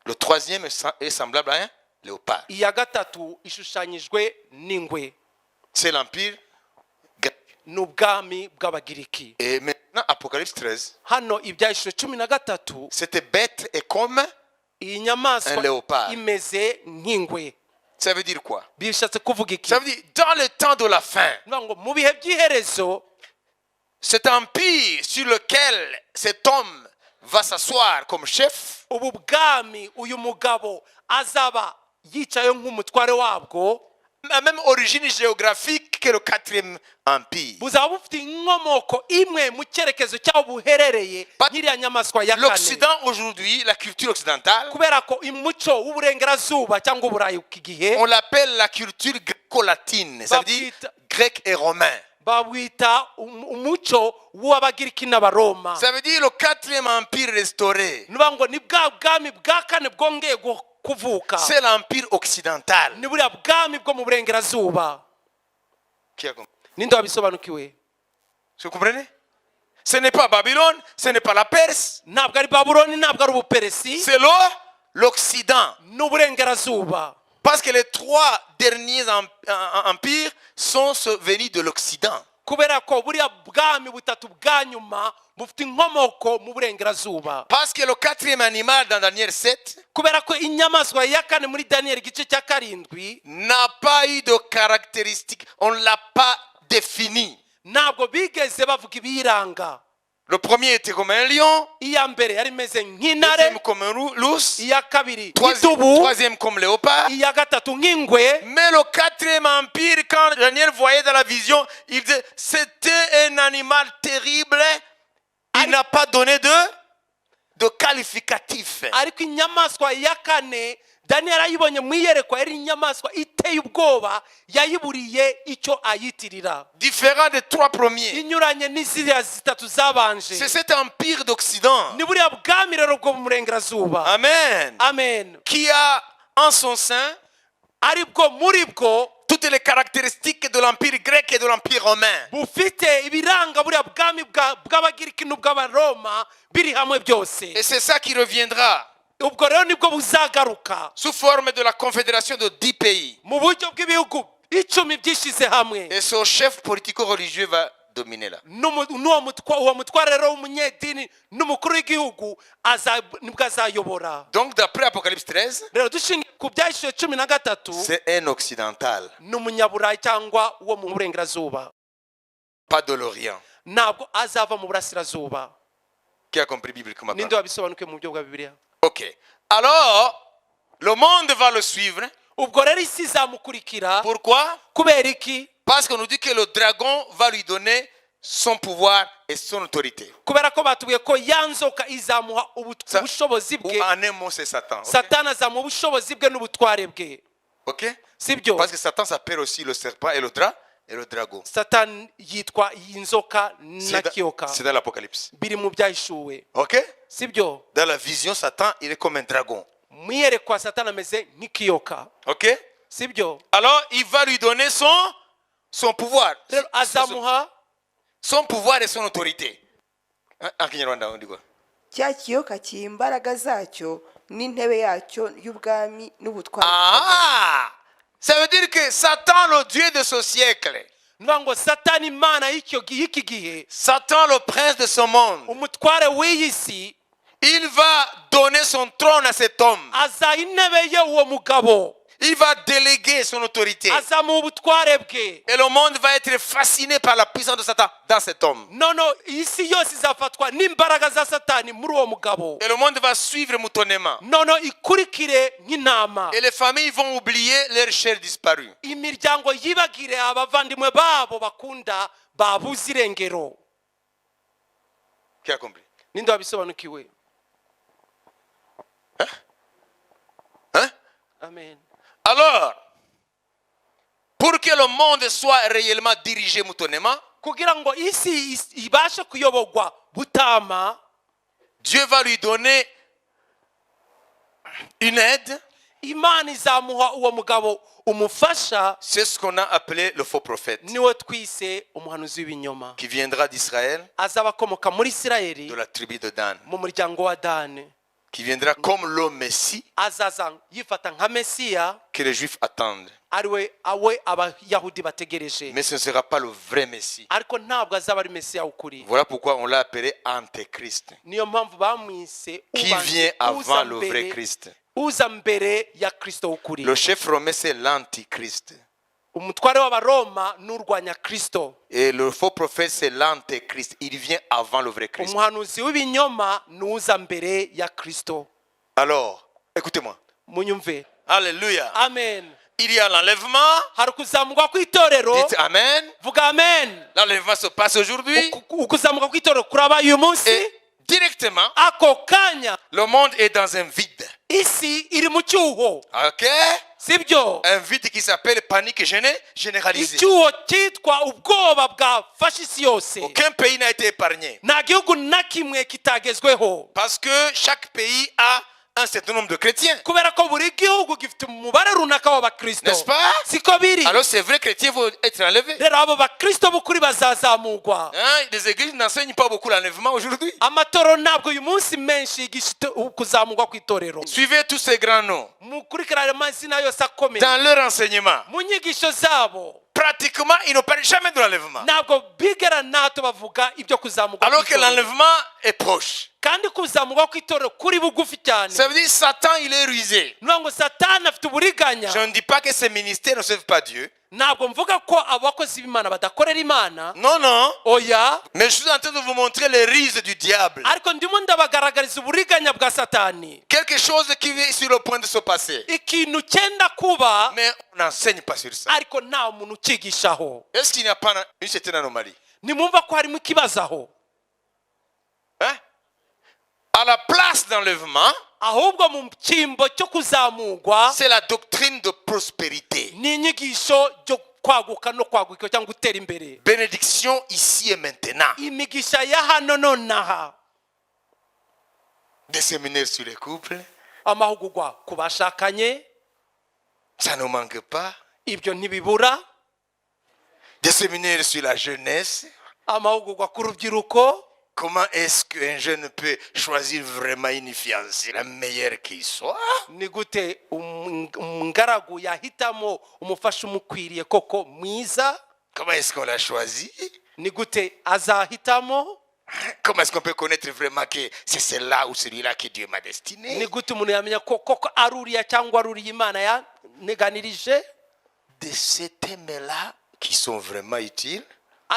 le troisième est semblable à un léopard. iya gatatu ishushanyijwe n'ingwe. C'est l'empire grec. ni ubwami bw'abagiriki. Et maintenant, Apocalypse 13, Hano ibyahishwe 13 cette bête est comme... iyi nyamaswa Un léopard. imeze nk'ingwe. Ça veut dire quoi? Bishatse kuvuga iki? Ça veut dire, dans le temps de la fin, Nivuga ngo mu bihe by'iherezo cet empire sur lequel cet homme va s'asseoir comme chef, ubu bwami uyu mugabo azaba yicaye nk'umutware wabwo a même origine géographique que le 4e empire. buzaba bufite inkomoko imwe mu cyerekezo cyaho buherereye But nk'iriya nyamaswa ya kane. L'Occident aujourd'hui, la culture occidentale, Kubera ko umuco w'uburengerazuba cyangwa uburayi iki gihe on l'appelle la culture gréco-latine. Ça veut dire grec et romain. bawita umuco w'abagiriki n'abaroma. Ça veut dire le 4e empire restauré. Nivuga ngo ni bwa bwami bwa kane bwongeye kuvuka. C'est l'empire occidental. Ni buriya bwami bwo mu burengerazuba. Qui a compris? Ninde wabisobanukiwe? Vous comprenez? Ce n'est pas Babylone, ce n'est pas la Perse, Ntabwo ari Babuloni, ntabwo ari Ubuperesi, c'est l'Occident. n'uburengerazuba. Parce que les 3 derniers empires sont venus de l'Occident. Kubera ko buriya bwami butatu bwa nyuma bufite inkomoko mu burengerazuba. Parce que le 4e animal dans Daniel 7 Kubera ko inyamaswa ya kane muri Daniel igice cya 7 n'a pas eu de caractéristiques, on ne l'a pas défini. ntabwo bigeze bavuga ibiyiranga. Le premier était comme un lion, Iya mbere yari imeze nk'intare, deuxième comme un l'ours, iya kabiri nk'idubu, troisième comme léopard. iya gatatu nk'ingwe. Mais le 4e empire, quand Daniel voyait dans la vision, il disait c'était un animal terrible. Il n'a pas donné de qualificatif. Ariko inyamaswa ya kane Daniel ayibonye mu iyerekwa yari inyamaswa iteye ubwoba, yayiburiye icyo ayitirira. Différent des 3 premiers. Inyuranye n'iziriya zitatu zabanje. C'est cet empire d'Occident. Ni buriya bwami rero bwo mu burengerazuba. Amen. Amen. Qui a en son sein Aribwo muri bwo toutes les caractéristiques de l'empire grec et de l'empire romain. bufite ibiranga buriya bwami bw'abagiriki n'ubw'abaroma biri hamwe byose. Et c'est ça qui reviendra Ubwo rero nibwo buzagaruka sous forme de la confédération de 10 pays. mu buryo bw'ibihugu 10 byishyize hamwe. Et ce chef politico-religieux va dominer là. Uwo mutware rero w'umunyedini n'umukuru w'igihugu nibwo azayobora. Donc d'après Apocalypse 13, Rero dushingiye ku byahishije 13 c'est un occidental, n'umunyaburayi cyangwa uwo mu burengerazuba, pas de l'Orient. ntabwo azava mu burasirazuba. Qui a compris bibliquement? Ninde wabisobanukiwe mu buryo bwa Bibiliya? Ok. Alors, le monde va le suivre. Ubwo rero isi izamukurikira. Pourquoi? Kubera iki? Parce qu'on nous dit que le dragon va lui donner son pouvoir et son autorité. Kubera ko batubwiye ko yanzoka izamuha ubushobozi Ou bwe. en un mot, c'est Satan. Okay? Satani azamuha ubushobozi bwe n'ubutware bwe. Ok? Sibyo? Parce que Satan s'appelle aussi le serpent et le dragon. Satani yitwa inzoka na kiyoka. C'est dans l'Apocalypse. Biri mu byahishuwe. Ok? Sibyo? Dans la vision, Satan, il est comme un dragon. Mu iyerekwa Satani ameze nk'ikiyoka. Ok? Sibyo? Alors, il va lui donner son pouvoir. Rero azamuha Son pouvoir et son autorité. En Kinyarwanda, on dit quoi? cya kiyoka cy'imbaraga zacyo n'intebe yacyo y'ubwami n'ubutware. Ah! Ça veut dire que Satan, le Dieu de ce siècle, nivuga ngo Satani imana y'iki gihe, Satan, le prince de ce monde, umutware w'iyi si, il va donner son trône à cet homme. azaha intebe ye uwo mugabo. Il va déléguer son autorité. Azamuha ubutware bwe. Et le monde va être fasciné par la puissance de Satan dans cet homme. Nono isi yose izafatwa n'imbaraga za Satani muri uwo mugabo. Et le monde va suivre moutonnement. Nono ikurikire nk'intama. Et les familles vont oublier leurs chers disparus. Imiryango yibagire abavandimwe babo bakunda babuze irengero. Qui a compris? Ninde wabisobanukiwe? Hein? Amen. Alors, pour que le monde soit réellement dirigé moutonnement, Kugira ngo isi ibashe kuyoborwa butama, Dieu va lui donner une aide. Imana izamuha uwo mugabo umufasha. C'est ce qu'on a appelé le faux prophète, Niwe twise umuhanuzi w'ibinyoma. qui viendra d'Israël, Azaba akomoka muri Isirayeli de la tribu de Dan. mu muryango wa Dani. qui viendra comme le Messie azaza yifata nka mesiya que les Juifs attendent. ariwe awe abayahudi bategereje, Mais ce ne sera pas le vrai Messie. ariko ntabwo azaba ari mesiya w'ukuri. Voilà pourquoi on l'a appelé Antéchrist, niyo mpamvu bamwise qui vient avant le vrai Christ. uza mbere ya kristo w'ukuri. Le chef romain, c'est l'Antichrist. umutware w'abaroma n'urwanya kristo. Et le faux prophète, c'est l'Antéchrist. Il vient avant le vrai Christ. umuhanuzi w'ibinyoma n'uza mbere ya kristo. Alors, écoutez-moi. munyumve. Alléluia. amen. Il y a l'enlèvement. hari ukuzamurwa kw'itorero. Dites Amen. vuga amen. L'enlèvement se passe aujourd'hui. ukuzamuka kw'itorero kuraba uyu munsi. Et directement, ako kanya le monde est dans un vide. isi iri mu cyuho, Ok? sibyo? Un vide qui s'appelle panique généralisée. icyuho cyitwa ubwoba bwafashe isi yose. Aucun pays n'a été épargné. nta gihugu na kimwe kitagezweho, Parce que chaque pays a un certain nombre de chrétiens. kubera ko buri gihugu gifite umubare runaka w'abakristo. N'est-ce pas? siko biri? Alors ces vrais chrétiens vont être enlevés. rero abo bakristo b'ukuri bazazamurwa. Hein? Les églises n'enseignent pas beaucoup l'enlèvement aujourd'hui. amatoro ntabwo uyu munsi menshi yigisha kuzamurwa kw'itorero. Suivez tous ces grands noms. mukurikirane amazina yose akomeye Dans leur enseignement, mu nyigisho zabo. pratiquement, ils ne parlent jamais de l'enlèvement. ntabwo bigera na hato bavuga ibyo kuzamurwa Alors que kw'itorero. l'enlèvement est proche. kandi kuzamurwa kw'itorero kuri bugufi cyane. Ça veut dire Satan, il est rusé. nuvuga ngo satani afite uburiganya. Je ne dis pas que ces ministères ne servent pas Dieu. ntabwo mvuga ko abakozi b'imana badakorera imana. Non, non. oya. Mais je suis en train de vous montrer les ruses du diable. ariko ndimo ndabagaragariza uburiganya bwa satani. Quelque chose qui est sur le point de se passer. ikintu cyenda kuba, Mais on n'enseigne pas sur ça. ariko nta muntu ukigishaho. Est-ce qu'il n'y a pas une certaine anomalie? nimwumva ko harimo ikibazo aho. Hein? À la place d'enlèvement, ahubwo mu cyimbo cyo kuzamurwa c'est la doctrine de prospérité. ni inyigisho cyo kwaguka no kwaguka cyangwa gutera imbere. Bénédiction ici et maintenant. imigisha ya hano nonaha. Des séminaires sur les couples, amahugurwa ku bashakanye, ça ne manque pas. ibyo ntibibura. Des séminaires sur la jeunesse. amahugurwa ku rubyiruko. Comment est-ce qu'un jeune peut choisir vraiment une fiancée, la meilleure qu'il soit? ni gute umugaragu yahitamo umufasha umukwiriye koko mwiza? Comment est-ce qu'on l'a choisi? ni gute azahitamo? Comment est-ce qu'on peut connaître vraiment que c'est celle-là ou celui-là que Dieu m'a destiné? ni gute umuntu yamenya ko koko ari uriya cyangwa ari uriya imana yaneganirije? De ces thèmes-là qui sont vraiment utiles.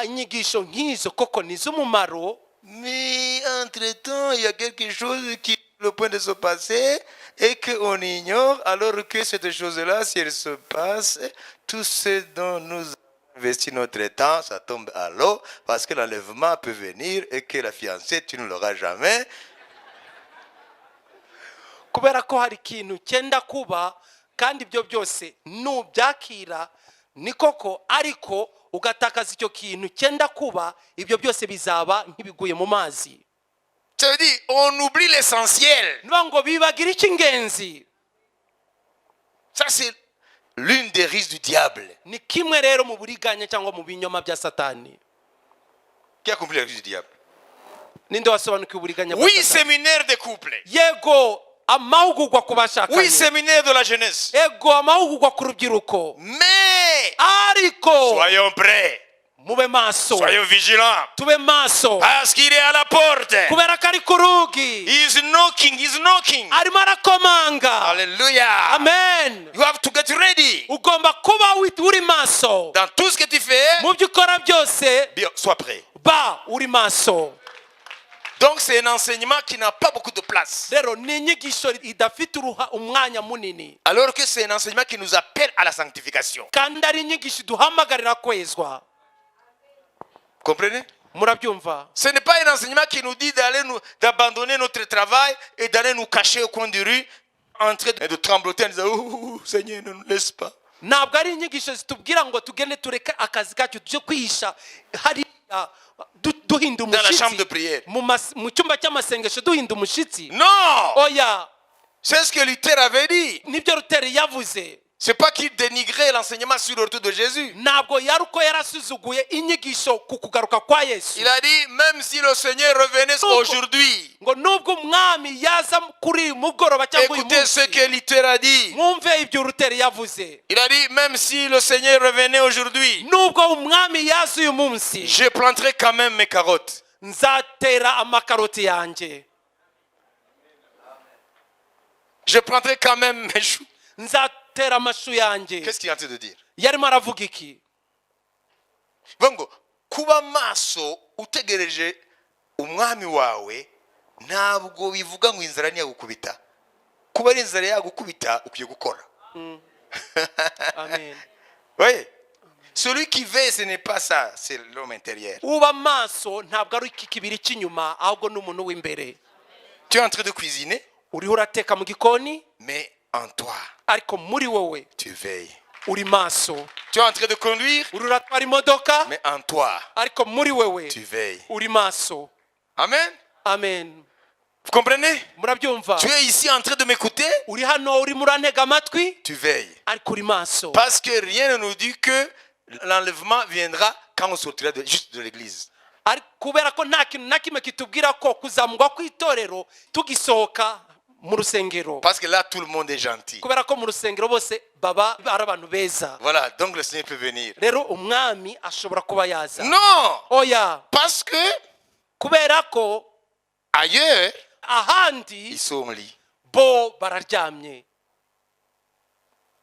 inyigisho nk'izo koko ni iz'umumaro. Mais entre-temps, il y a quelque chose qui est le point de se passer et qu'on ignore, alors que cette chose-là, si elle se passe, tout ce dont nous avons investi notre temps, ça tombe à l'eau, parce que l'enlèvement peut venir et que la fiancée, tu ne l'auras jamais. kubera ko hari ikintu cyenda kuba, kandi ibyo byose nubyakira ni koko, ariko ugatakaza icyo kintu cyenda kuba, ibyo byose bizaba nk'ibiguye mu mazi. Ça veut dire, on oublie l'essentiel. niba ngo bibagira icy'ingenzi. Ça, c'est l'une des ruses du diable. ni kimwe rero mu buriganya cyangwa mu binyoma bya satani. Qui a compris la ruse du diable? ninde wasobanukiwe uburiganya bwa Oui, satani? séminaire des couples. yego amahugurwa ku Oui, bashakanye. séminaire de la jeunesse. yego amahugurwa ku rubyiruko. Mais, ariko soyons prêts. mube maso. Soyons vigilants. tube maso. Parce qu'il est à la porte. kubera ko ari ku rugi. He's knocking. He's knocking. arimo arakomanga. Alléluia. amen. You have to get ready. ugomba kuba uri maso. Dans tout ce que tu fais, mu byo ukora byose bien, sois prêt. ba uri maso. Donc c'est un enseignement qui n'a pas beaucoup de place. rero ni inyigisho idafite umwanya munini, Alors que c'est un enseignement qui nous appelle à la sanctification. kandi ari inyigisho iduhamagarira kwezwa. Comprenez? murabyumva? Ce n'est pas un enseignement qui nous dit d'abandonner notre travail et d'aller nous cacher au coin de rue en train de trembloter en disant oh, Seigneur, ne nous laisse pas. ntabwo ari inyigisho zitubwira ngo tugende tureke akazi kacu tujye kwihisha hariya duhinda Dans la chambre de umushyitsi prière. mu cyumba cy'amasengesho duhinda umushyitsi. Non! oya, C'est ce que Luther avait dit. nibyo Ruteri yavuze. C'est pas qu'il dénigrait l'enseignement sur le retour de Jésus. ntabwo yari uko yarasuzuguye inyigisho ku kugaruka kwa Yesu. Il a dit, même si le Seigneur revenait aujourd'hui, ngo nubwo umwami yaza kuri uyu mugoroba cyangwa uyu Écoutez ce munsi que Luther a dit. mwumve ibyo Luther yavuze. Il a dit, même si le Seigneur revenait aujourd'hui, Nubwo umwami yaza uyu munsi je planterai quand même mes carottes. nzatera amakaroti yanjye, Je planterai quand même mes choux. nzatera amashu yanjye. Qu'est-ce qu'il est en train de dire? Yarimo aravuga iki? Bongo, kuba maso utegereje umwami wawe ntabwo bivuga ngo inzara ntiyagukubita. Kuba ari inzara yagukubita ukwiye gukora. Amen. Oui. Celui qui veille, ce n'est pas ça, c'est l'homme intérieur. Uba maso ntabwo ari iki kibiri cy'inyuma ahubwo n'umuntu w'imbere. Tu es en train de cuisiner, Uriho urateka mu gikoni mais en toi, ariko muri wowe tu veilles. uri maso. Tu es en train de conduire, Uri uratwara imodoka mais en toi, ariko muri wewe tu veilles. uri maso. Amen. Amen. Vous comprenez? Murabyumva? Tu es ici en train de m'écouter, Uri hano urimo urantega amatwi tu veilles. ariko uri maso. Parce que rien ne nous dit que l'enlèvement viendra quand on sortira juste de l'église. Ariko kubera ko nta kintu na kimwe kitubwira ko kuzamurwa kw'itorero tugisohoka mu rusengero, Parce que là, tout le monde est gentil. kubera ko mu rusengero bose baba ari abantu beza. Voilà, donc le Seigneur peut venir. Rero umwami ashobora kuba yaza. Non, Oya, parce que kubera ko ailleurs, ahandi ils sont au lit. bo bararyamye,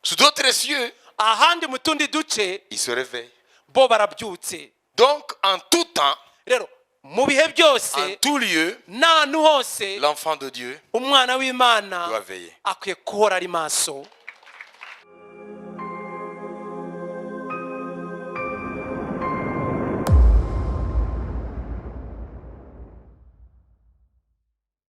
Sous d'autres cieux, ahandi mu tundi duce ils se réveillent. bo barabyutse. Donc, en tout temps, Rero mu bihe en byose tout lieu, n'ahantu hose l'enfant de Dieu umwana w'Imana doit veiller. akwiye guhora ari maso.